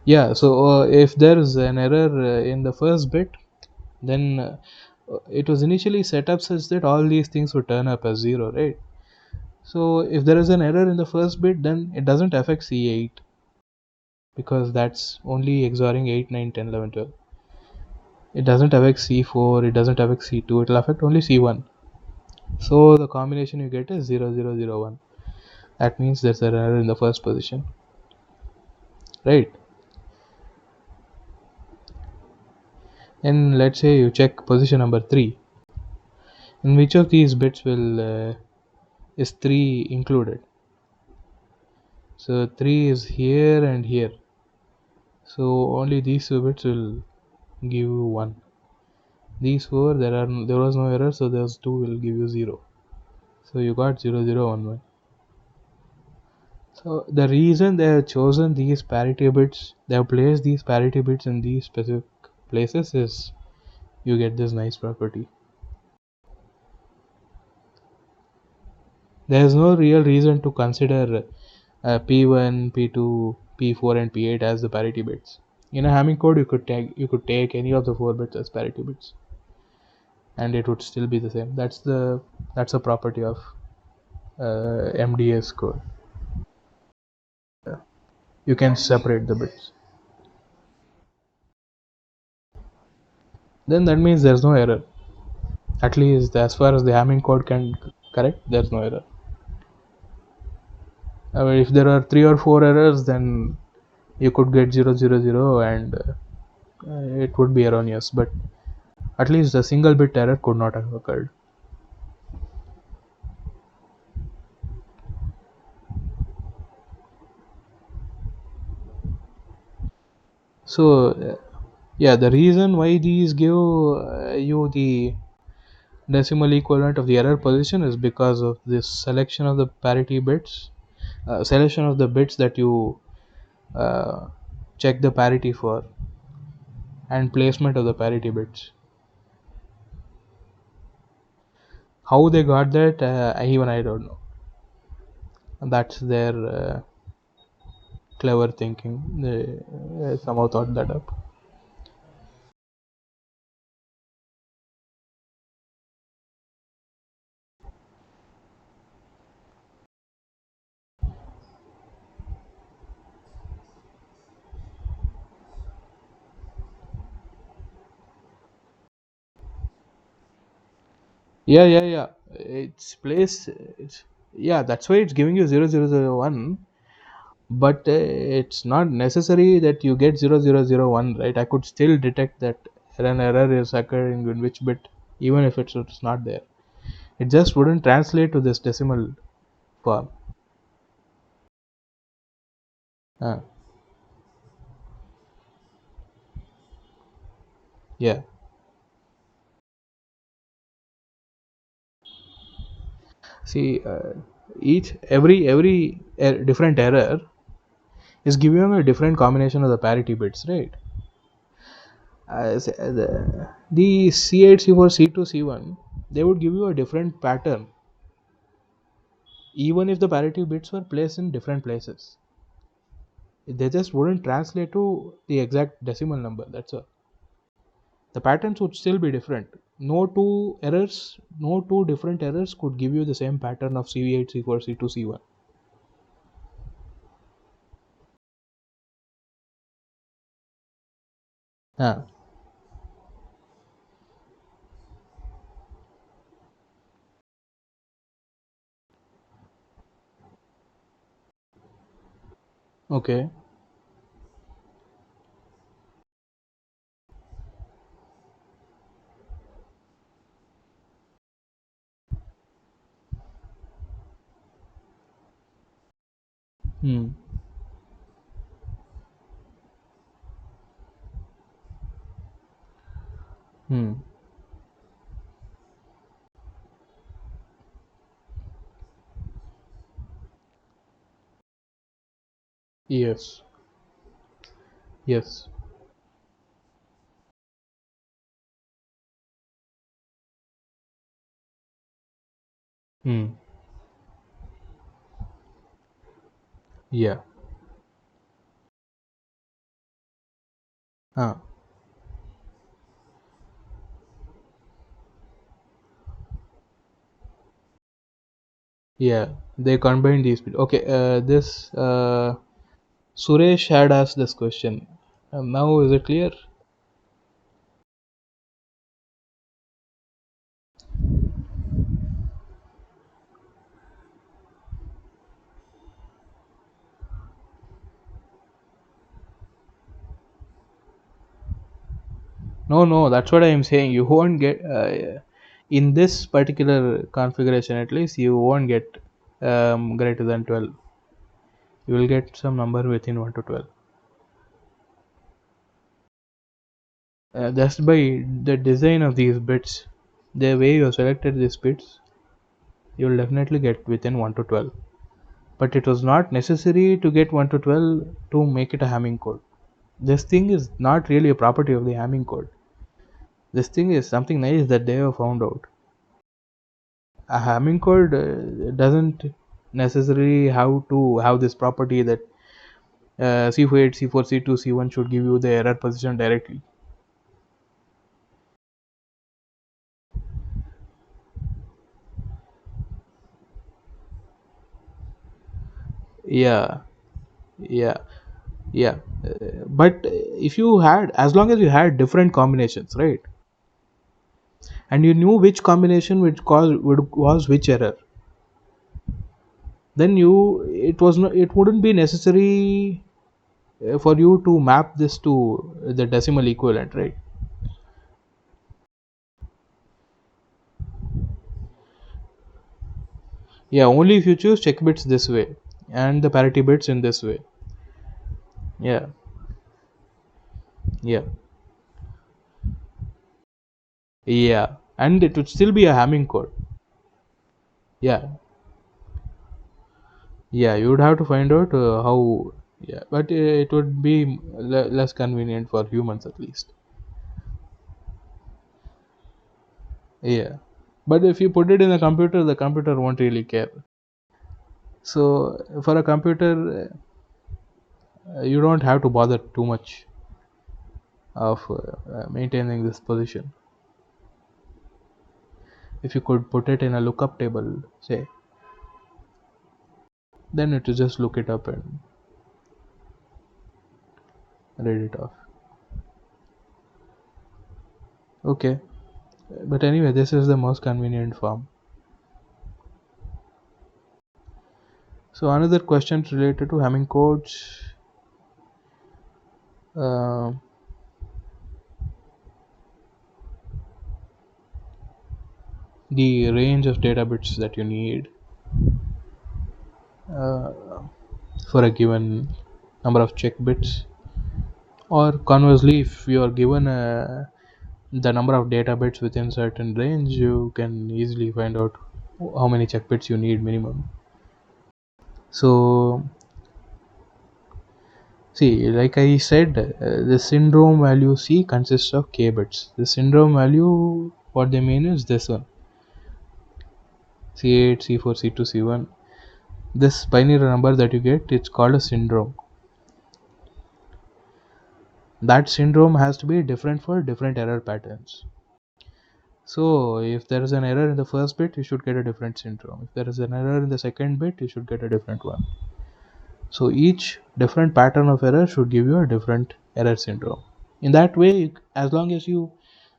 yeah. So if there is an error in the first bit, then it was initially set up such that all these things would turn up as zero, right? So if there is an error in the first bit, then it doesn't affect C8 because that's only XORing 8, 9, 10, 11, 12. It doesn't affect C4, it doesn't affect C2, it will affect only C1. So the combination you get is 0001. That means there's an error in the first position, right? And let's say you check position number 3. In which of these bits will is 3 included? So 3 is here and here. So only these two bits will give you 1. These 4 there was no error, so those 2 will give you 0. So you got 0011. So the reason they have chosen these parity bits, they have placed these parity bits in these specific places is you get this nice property. There is no real reason to consider P1, P2, P4, and P8 as the parity bits. In a Hamming code, you could take any of the 4 bits as parity bits, and it would still be the same. That's a property of MDS code. You can separate the bits. Then that means there's no error. At least as far as the Hamming code can correct, there's no error. If there are 3 or 4 errors, then you could get 000 and it would be erroneous. But at least a single bit error could not have occurred. So yeah, the reason why these give you the decimal equivalent of the error position is because of this selection of the parity bits, selection of the bits that you uh, check the parity for, and placement of the parity bits. How they got that, even I don't know. That's their clever thinking. They somehow thought that up. Yeah, yeah, yeah. It's place. Yeah, that's why it's giving you 0001. But it's not necessary that you get 0001, right? I could still detect that an error is occurring in which bit, even if it's not there. It just wouldn't translate to this decimal form. Uh, yeah. See, each every different error is giving you a different combination of the parity bits, right? The C8, C4, C2, C1, they would give you a different pattern, even if the parity bits were placed in different places. They just wouldn't translate to the exact decimal number. That's all. The patterns would still be different. No two different errors could give you the same pattern of C8, C4, C2, C1. Ah, okay. Hmm. Hmm. Yes. Yes. Hmm. Yeah. Ah. Yeah. They combine these. Okay. This Suresh had asked this question. Now is it clear? No, no. That's what I am saying. You won't get in this particular configuration. At least you won't get greater than 12. You will get some number within 1 to 12. Just by the design of these bits, the way you have selected these bits, you will definitely get within 1 to 12. But it was not necessary to get 1 to 12 to make it a Hamming code. This thing is not really a property of the Hamming code. This thing is something nice that they have found out. A Hamming code doesn't necessarily have to have this property that C48, C4, C2, C1 should give you the error position directly. Yeah, yeah, yeah. But if you had, as long as you had different combinations, right? And you knew which combination was which error, then it wouldn't be necessary for you to map this to the decimal equivalent, right? Yeah, only if you choose check bits this way and the parity bits in this way. Yeah, yeah, yeah, and it would still be a Hamming code. Yeah, yeah, you would have to find out how. Yeah, but it would be less convenient for humans at least. Yeah, but if you put it in a computer, the computer won't really care. So for a computer, you don't have to bother too much of maintaining this position. If you could put it in a lookup table, say, then it will just look it up and read it off. Okay, but anyway, this is the most convenient form. So another question related to Hamming codes. Uh, the range of data bits that you need uh, for a given number of check bits, or conversely, if you are given the number of data bits within certain range, you can easily find out how many check bits you need minimum. So see, like I said, the syndrome value C consists of k bits. The syndrome value, what they mean is this one: C8, C4, C2, C1. This binary number that you get, it's called a syndrome. That syndrome has to be different for different error patterns. So if there is an error in the first bit, you should get a different syndrome. If there is an error in the second bit, you should get a different one. So each different pattern of error should give you a different error syndrome. In that way, as long as you,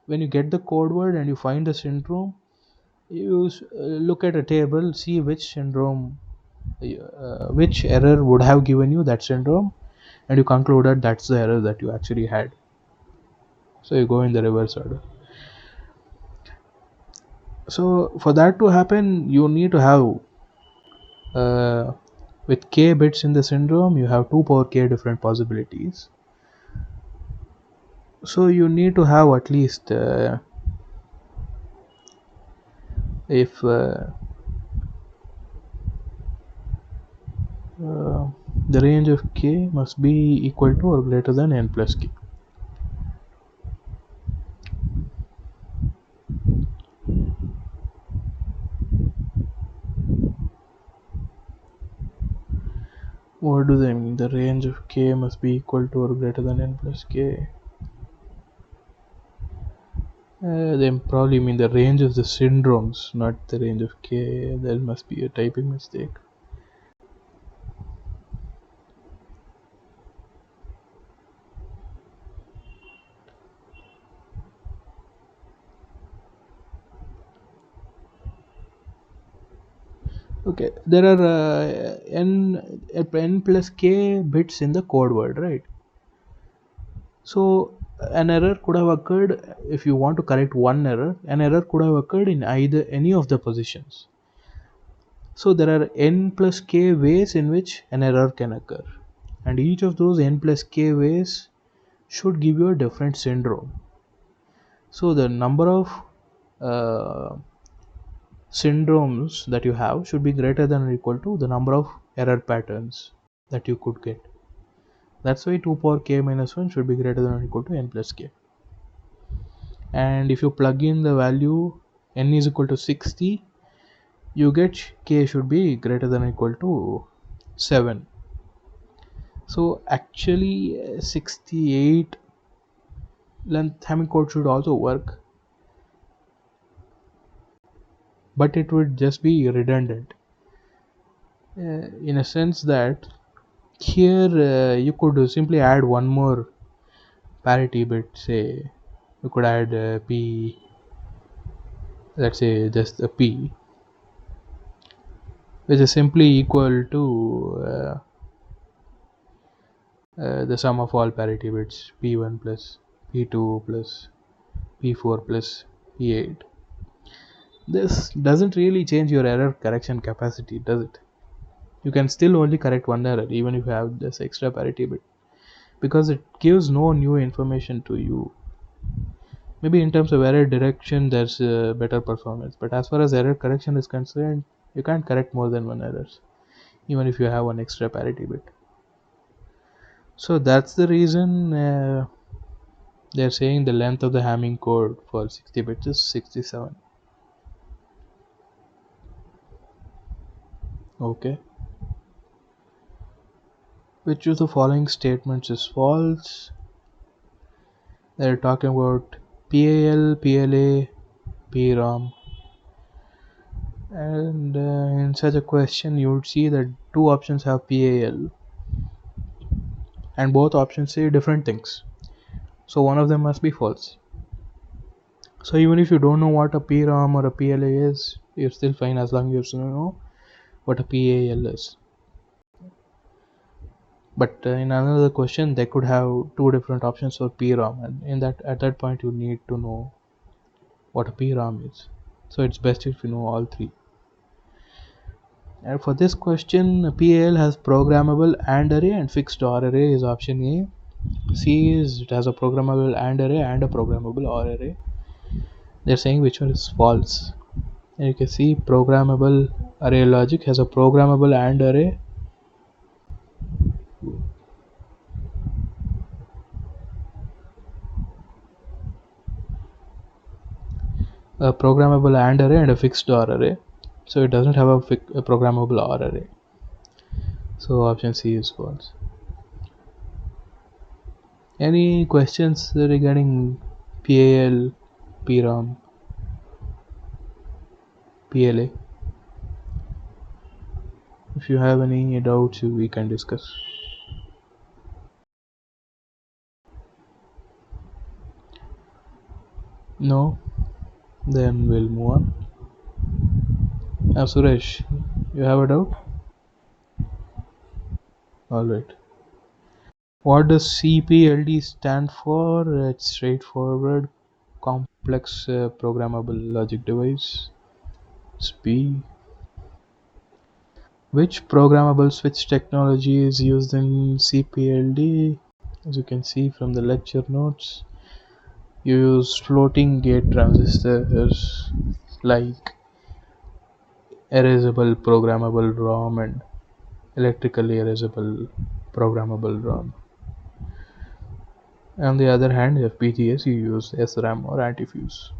when you get the code word and you find the syndrome, you look at a table, see which syndrome, which error would have given you that syndrome, and you conclude that that's the error that you actually had. So you go in the reverse order. So for that to happen, you need to have with k bits in the syndrome, you have 2 power k different possibilities. So you need to have at least if the range of k must be equal to or greater than n plus k. What do they mean? The range of k must be equal to or greater than n plus k. They probably mean the range of the syndromes, not the range of k. There must be a typing mistake. Okay, there are n plus k bits in the code word, right? So an error could have occurred. If you want to correct one error, an error could have occurred in either any of the positions. So there are n plus k ways in which an error can occur, and each of those n plus k ways should give you a different syndrome. So the number of uh, syndromes that you have should be greater than or equal to the number of error patterns that you could get. That's why 2 power k minus 1 should be greater than or equal to n plus k. And if you plug in the value n is equal to 60, you get k should be greater than or equal to 7. So actually 68 length Hamming code should also work, but it would just be redundant in a sense that here you could simply add one more parity bit. Say you could add p, let's say just a p, which is simply equal to the sum of all parity bits p1 plus p2 plus p4 plus p8. This doesn't really change your error correction capacity, does it? You can still only correct one error even if you have this extra parity bit, because it gives no new information to you. Maybe in terms of error direction there's better performance, but as far as error correction is concerned, you can't correct more than one error even if you have one extra parity bit. So that's the reason they're saying the length of the Hamming code for 60 bits is 67. Okay, which of the following statements is false? They're talking about PAL, PLA, PROM, and in such a question you would see that two options have PAL and both options say different things, so one of them must be false. So even if you don't know what a PROM or a PLA is, you're still fine as long as you know what a PAL is. But in another question they could have two different options for PROM, and in that, at that point you need to know what a PROM is. So it's best if you know all three. And for this question, PAL has programmable AND array and fixed OR array is option A. C is it has a programmable AND array and a programmable OR array. They're saying which one is false. And you can see programmable array logic has a programmable AND array. A programmable AND array and a fixed OR array. So it doesn't have a programmable OR array. So option C is false. Any questions regarding PAL, PROM, PLA? If you have any doubts, we can discuss. No? Then we'll move on. Suresh, you have a doubt? Alright. What does CPLD stand for? It's straightforward, complex programmable logic device. It's B. Which programmable switch technology is used in CPLD? As you can see from the lecture notes, you use floating gate transistors like erasable programmable ROM and electrically erasable programmable ROM. On the other hand, FPGAs you use SRAM or antifuse.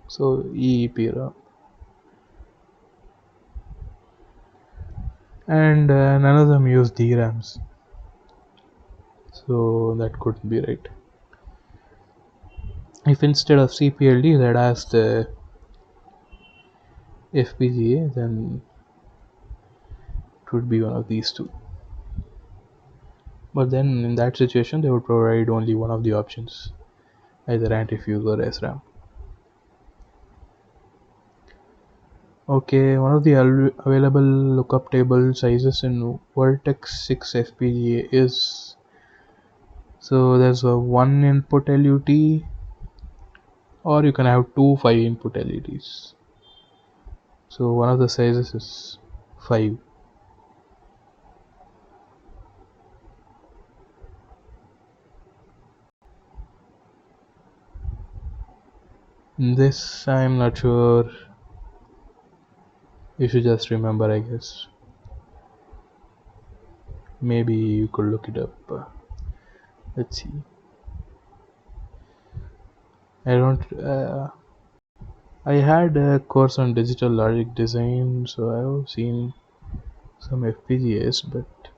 So EEPROM. And none of them use DRAMs. So that couldn't be right. If instead of CPLD that has the FPGA, then it would be one of these two. But then in that situation, they would provide only one of the options, either antifuse or SRAM. Okay, one of the available lookup table sizes in Vertex 6 FPGA is, so there's a 1 input LUT, or you can have two 5 input LEDs. So one of the sizes is 5. This I'm not sure. You should just remember, I guess. Maybe you could look it up. Let's see. I don't. I had a course on digital logic design, so I've seen some FPGAs, but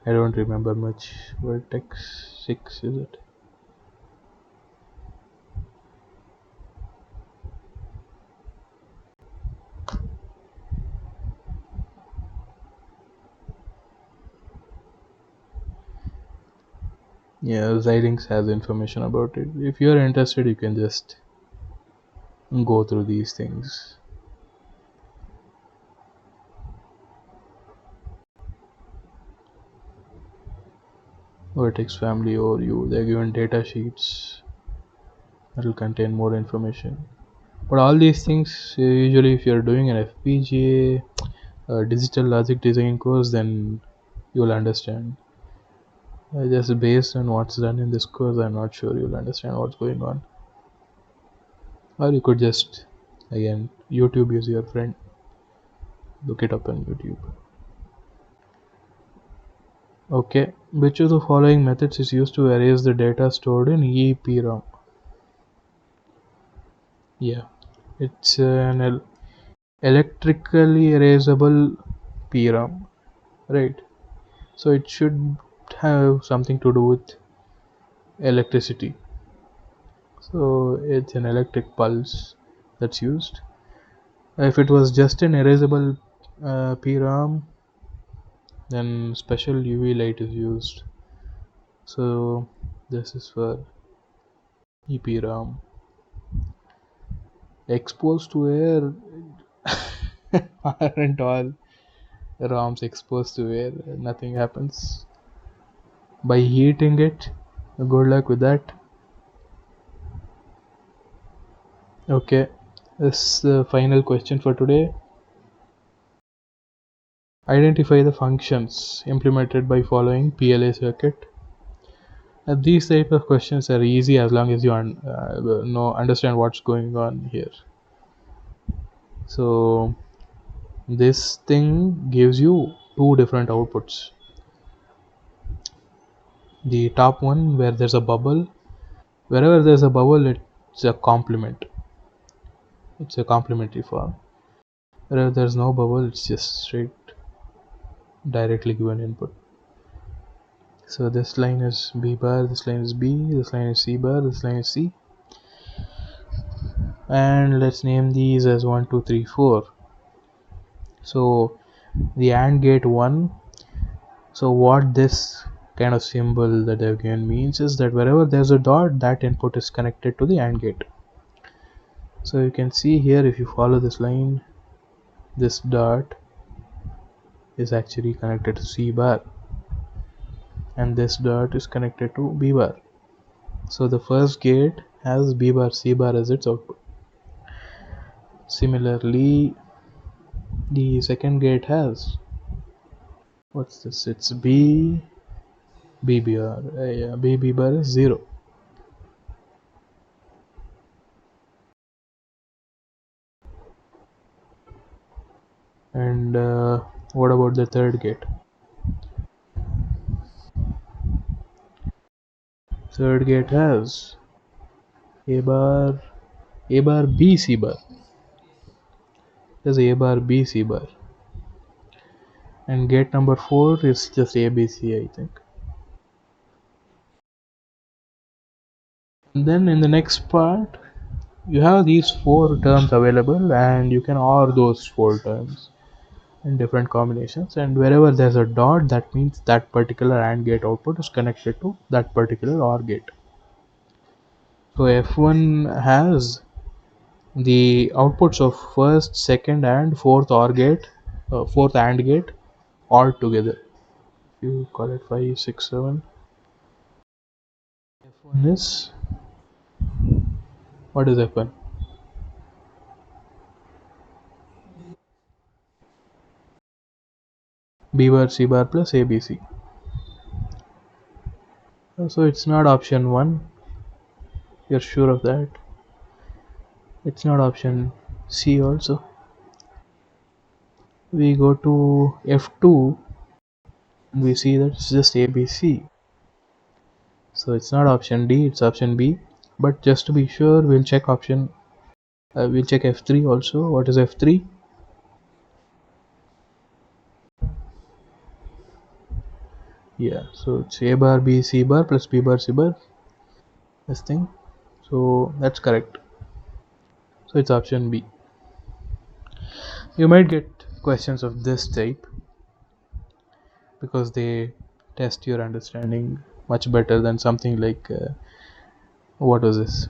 I don't remember much. Vertex 6 is it? Yeah, Xilinx has information about it. If you're interested, you can just go through these things. Vertex family overview. They're given data sheets that will contain more information. But all these things, usually, if you're doing an FPGA digital logic design course, then you'll understand. Just based on what's done in this course, I'm not sure you'll understand what's going on. Or you could just, again, YouTube is your friend. Look it up on YouTube. Okay, which of the following methods is used to erase the data stored in EEPROM? Yeah, it's an electrically erasable PROM, right? So it should have something to do with electricity. So it's an electric pulse that's used. If it was just an erasable PROM, then special UV light is used. So this is for EPROM. Exposed to air, aren't all ROMs exposed to air? Nothing happens. By heating it, good luck with that. Okay, this is the final question for today. Identify the functions implemented by following PLA circuit. These type of questions are easy as long as you understand what's going on here. So this thing gives you two different outputs. The top one, where there's a bubble, wherever there's a bubble, it's a complement. It's a complementary form. Wherever there's no bubble, it's just straight directly given input. So this line is B bar, this line is B, this line is C bar, this line is C. And let's name these as 1, 2, 3, 4. So the AND gate 1, so what this kind of symbol that they've given means is that wherever there's a dot, that input is connected to the AND gate. So you can see here, if you follow this line, this dot is actually connected to C bar, and this dot is connected to B bar. So the first gate has B bar, C bar as its output. Similarly, the second gate has, what's this? It's B bar. Yeah, B bar is 0. And what about the third gate? Third gate has A bar, A bar B C bar. There's A bar B C bar. And gate number 4 is just A B C, I think. And then in the next part, you have these 4 terms available, and you can OR those 4 terms in different combinations. And wherever there's a dot, that means that particular AND gate output is connected to that particular OR gate. So F1 has the outputs of first, second, and fourth OR gate, fourth AND gate, all together. If you call it 5, 6, 7, F1 is, what is F1? B bar C bar plus ABC. So it's not option 1. You're sure of that? It's not option C also. We go to F2 and we see that it's just ABC. So it's not option D, it's option B. But just to be sure, we'll check we'll check F3 also. What is F3? Yeah, so it's A bar B C bar plus B bar C bar, this thing. So that's correct. So it's option B. You might get questions of this type because they test your understanding much better than something like what was this?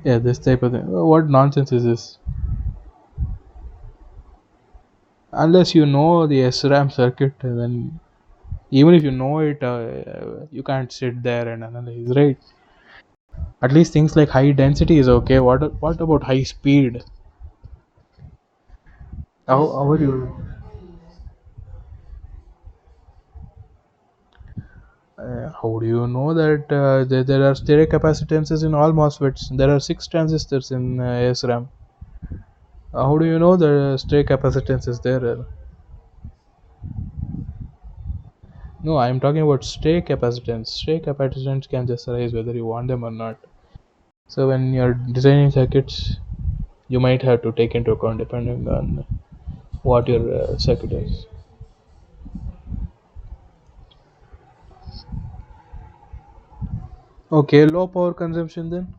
Yeah, this type of thing. What nonsense is this? Unless you know the SRAM circuit, then even if you know it, you can't sit there and analyze, right? At least things like high density is okay. What about high speed? How are you? How do you know that there are stereo capacitances in all MOSFETs? There are 6 transistors in SRAM. How do you know the stereo capacitance is there? No, I'm talking about stereo capacitance. Stereo capacitance can just arise whether you want them or not. So when you're designing circuits, you might have to take into account depending on what your circuit is. Okay, low power consumption then.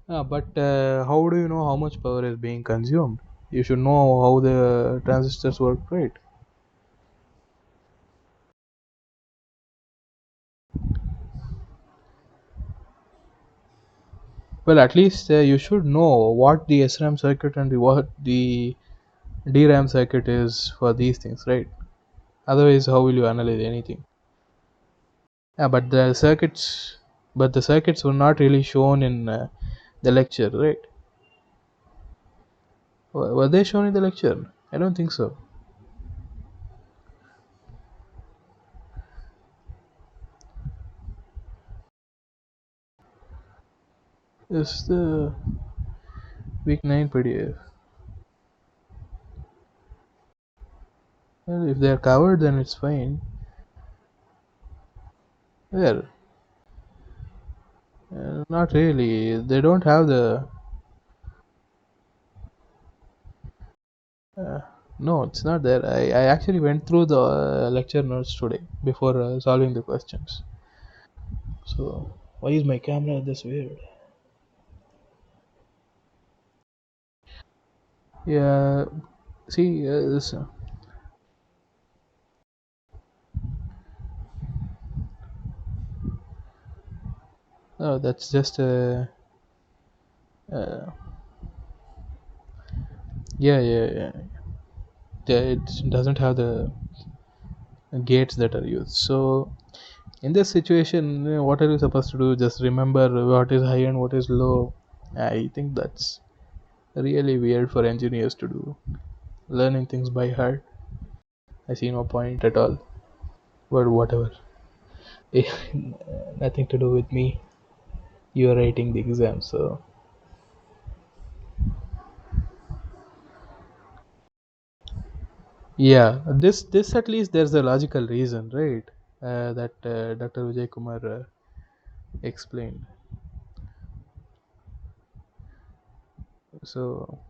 But how do you know how much power is being consumed? You should know how the transistors work, right? Well, at least you should know what the SRAM circuit and what the DRAM circuit is for these things, right? Otherwise, how will you analyze anything? Yeah, but the circuits were not really shown in the lecture, right? Were they shown in the lecture? I don't think so. It's the week 9 PDF. Well, if they're covered, then it's fine. Where? Not really. They don't have the. Uh, no, it's not there. I actually went through the lecture notes today before solving the questions. So, why is my camera this weird? Yeah. See, no, that's just uh, yeah, yeah, yeah. Yeah, it doesn't have the gates that are used. So in this situation, what are you supposed to do? Just remember what is high and what is low. I think that's really weird for engineers to do. Learning things by heart. I see no point at all. But whatever. Nothing to do with me. You are writing the exam, so yeah. This at least there's a logical reason, right? That Dr. Vijay Kumar explained. So,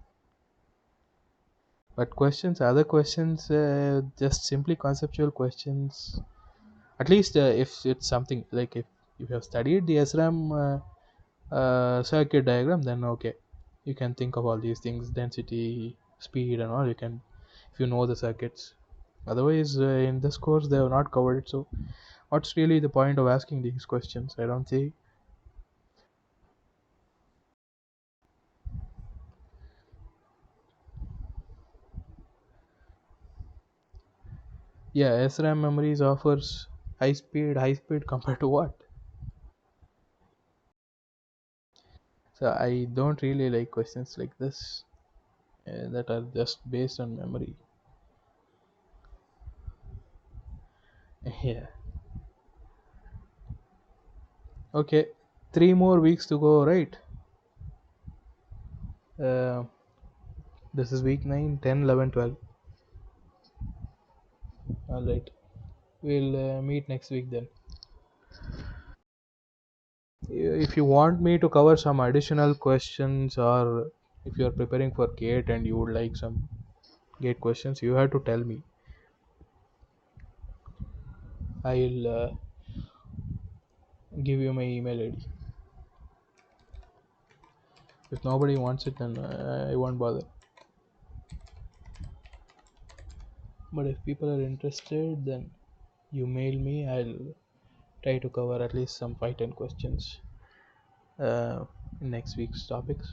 but questions, other questions, just simply conceptual questions. At least if it's something like if you have studied the SRAM circuit diagram, then okay, you can think of all these things, density, speed, and all. You can, if you know the circuits. Otherwise, in this course, they have not covered it. So, what's really the point of asking these questions? I don't see. Yeah, SRAM memories offers high speed compared to what? So I don't really like questions like this that are just based on memory. Yeah. Okay. 3 more weeks to go, right? Uh, this is week 9, 10, 11, 12. All right. We'll meet next week then. If you want me to cover some additional questions, or if you are preparing for gate and you would like some gate questions, you have to tell me. I'll give you my email ID. If nobody wants it, then I won't bother. But if people are interested, then you mail me. I'll try to cover at least some 5-10 questions in next week's topics.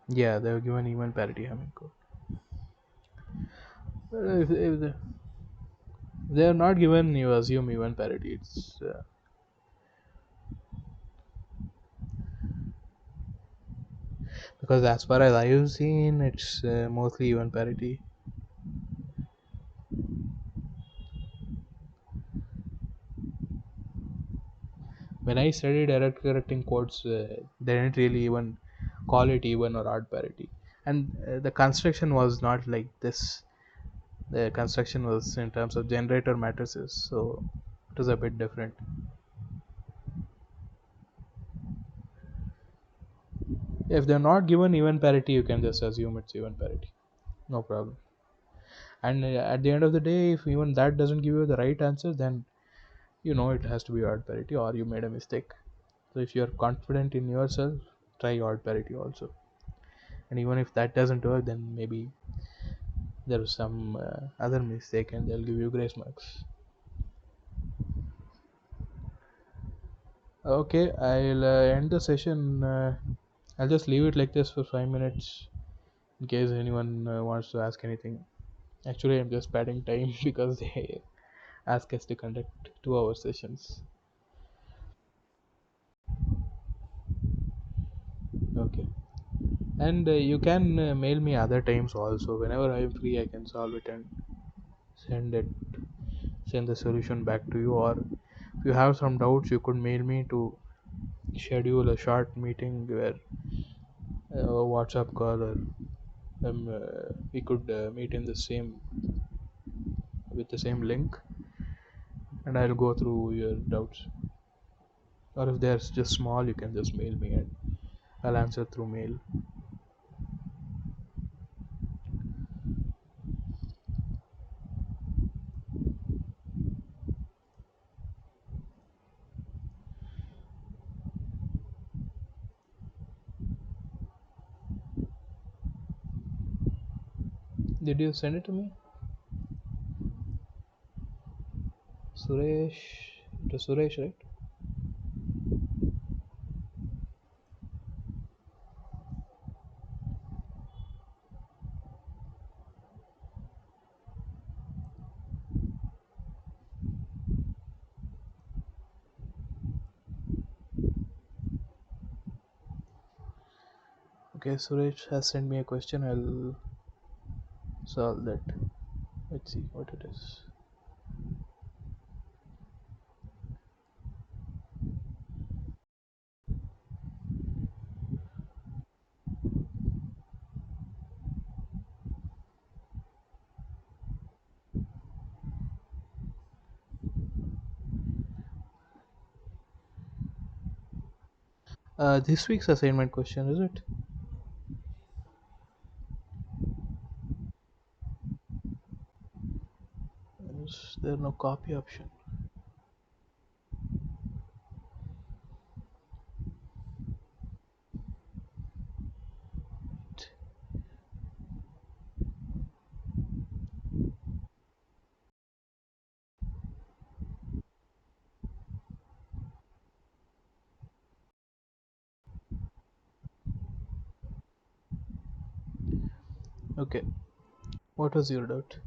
Yeah, they were given even parity Hamming code. If they are not given, you assume even parity. It's because as far as I've seen, it's mostly even parity. When I studied error correcting codes, they didn't really even call it even or odd parity, and the construction was not like this. The construction was in terms of generator matrices, so it was a bit different. If they're not given even parity, you can just assume it's even parity, no problem. And at the end of the day, if even that doesn't give you the right answer, then you know it has to be odd parity or you made a mistake. So if you're confident in yourself, try odd parity also. And even if that doesn't work, then maybe there was some other mistake and they'll give you grace marks. Okay, I'll end the session. I'll just leave it like this for 5 minutes in case anyone wants to ask anything. Actually, I'm just padding time because they ask us to conduct 2 hour sessions. Okay. And you can mail me other times also. Whenever I am free, I can solve it and send it, send the solution back to you. Or if you have some doubts, you could mail me to schedule a short meeting where a WhatsApp call, or we could meet in the same with the same link, and I'll go through your doubts. Or if they're just small, you can just mail me and I'll answer through mail. Did you send it to me? Suresh. It was Suresh, right? Okay, Suresh has sent me a question. I'll solve that. Let's see what it is. This week's assignment question, is it? Is there no copy option? Okay. What was your doubt?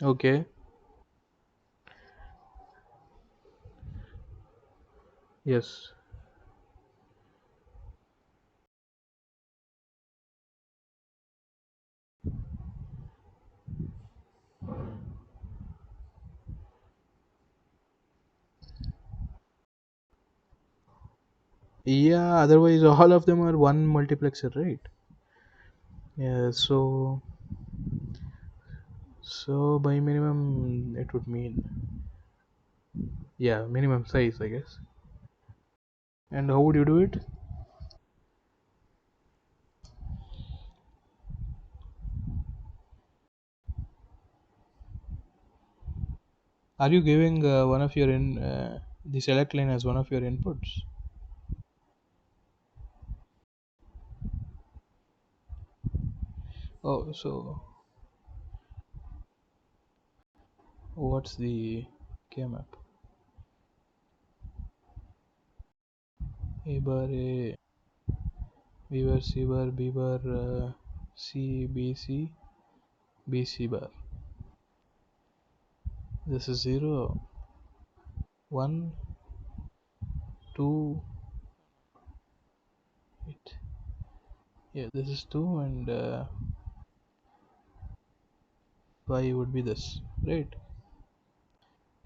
Okay. Yes. Yeah, otherwise all of them are one multiplexer, right? Yeah, so by minimum it would mean, yeah, minimum size, I guess. And how would you do it? Are you giving one of your in the select line as one of your inputs? Oh, so what's the K map? A bar A, B bar C bar B bar C B C B C bar. This is 0, 1, 2. Wait. Yeah, this is 2 and 5 would be this, right?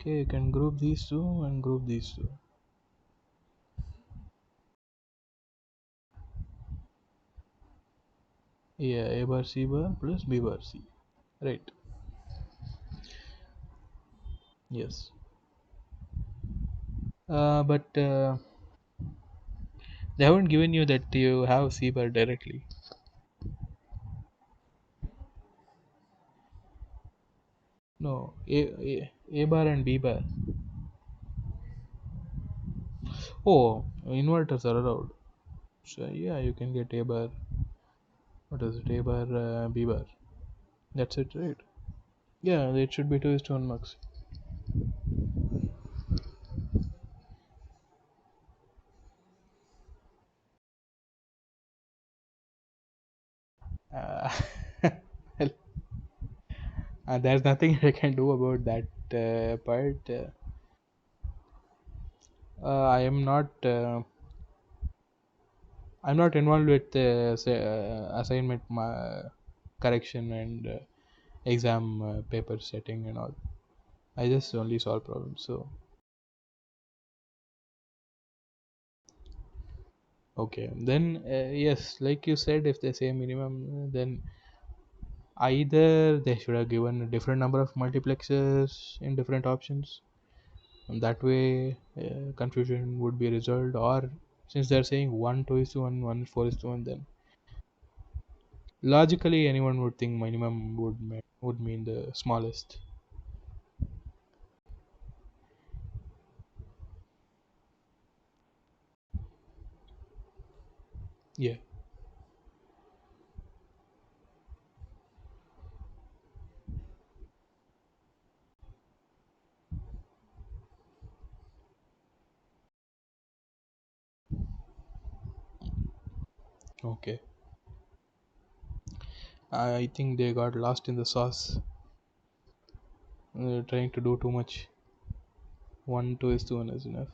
Okay, you can group these two and group these two. Yeah, A bar C bar plus B bar C. Right. Yes. But they haven't given you that you have C bar directly. No, A bar and B bar. Oh, inverters are allowed. So yeah, you can get A bar. What is it? A bar, B bar. That's it, right? Yeah, it should be 2 is to 1 max. Uh, well, there's nothing I can do about that part. I am not. I'm not involved with assignment correction and exam paper setting and all. I just only solve problems. So okay, then yes, like you said, if they say minimum, then either they should have given a different number of multiplexers in different options, and that way confusion would be resolved. Or since they're saying 1 2 is to 1, 1 4 is to 1, then logically anyone would think minimum would mean the smallest. Yeah. Okay. I think they got lost in the sauce. Trying to do too much. 1:1 is enough.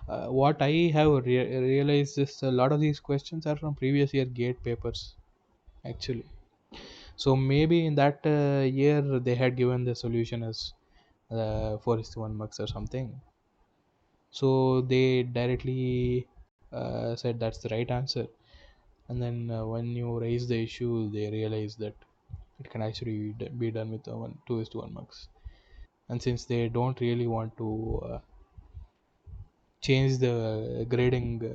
Uh, what I have realized is a lot of these questions are from previous year gate papers, actually. So maybe in that year they had given the solution as 4:1 mux or something. So they directly said that's the right answer. And then when you raise the issue, they realize that it can actually be done with a 2:1 mux. And since they don't really want to change the grading, they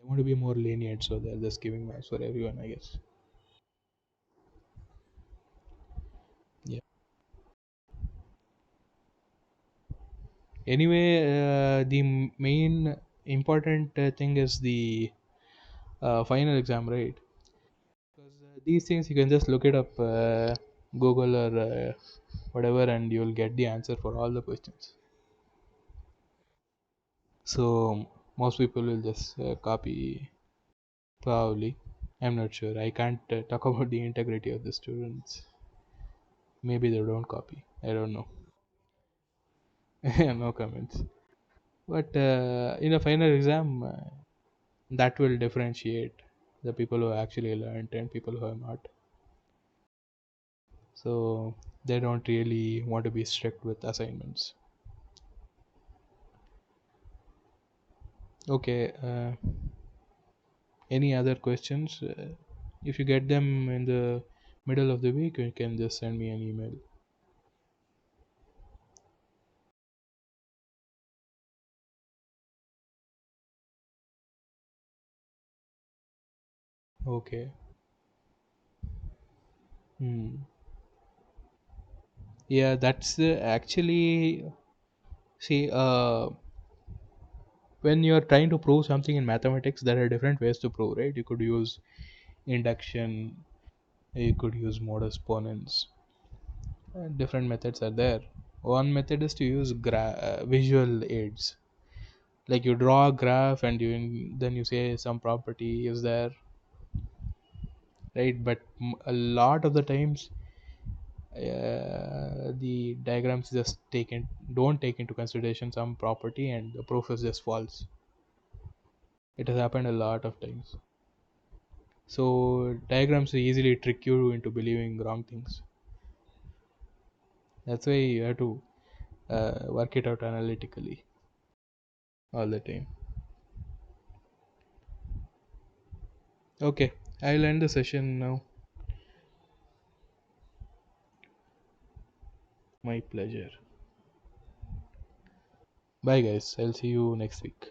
want to be more lenient, so they're just giving marks for everyone, I guess. Yeah. Anyway, the main important thing is the final exam, right? Because these things you can just look it up, Google or whatever, and you'll get the answer for all the questions. So most people will just copy, probably. I'm not sure. I can't talk about the integrity of the students. Maybe they don't copy. I don't know. No comments. But in a final exam, that will differentiate the people who actually learned and people who have not. So they don't really want to be strict with assignments. Okay. Any other questions? If you get them in the middle of the week, you can just send me an email. Okay. Hmm. Yeah, that's actually, see, when you're trying to prove something in mathematics, there are different ways to prove, right? You could use induction, you could use modus ponens. Different methods are there. One method is to use visual aids, like you draw a graph and then you say some property is there, right? But a lot of the times the diagrams just don't take into consideration some property and the proof is just false. It has happened a lot of times. So diagrams easily trick you into believing wrong things. That's why you have to work it out analytically all the time. Okay, I'll end the session now. My pleasure. Bye, guys. I'll see you next week.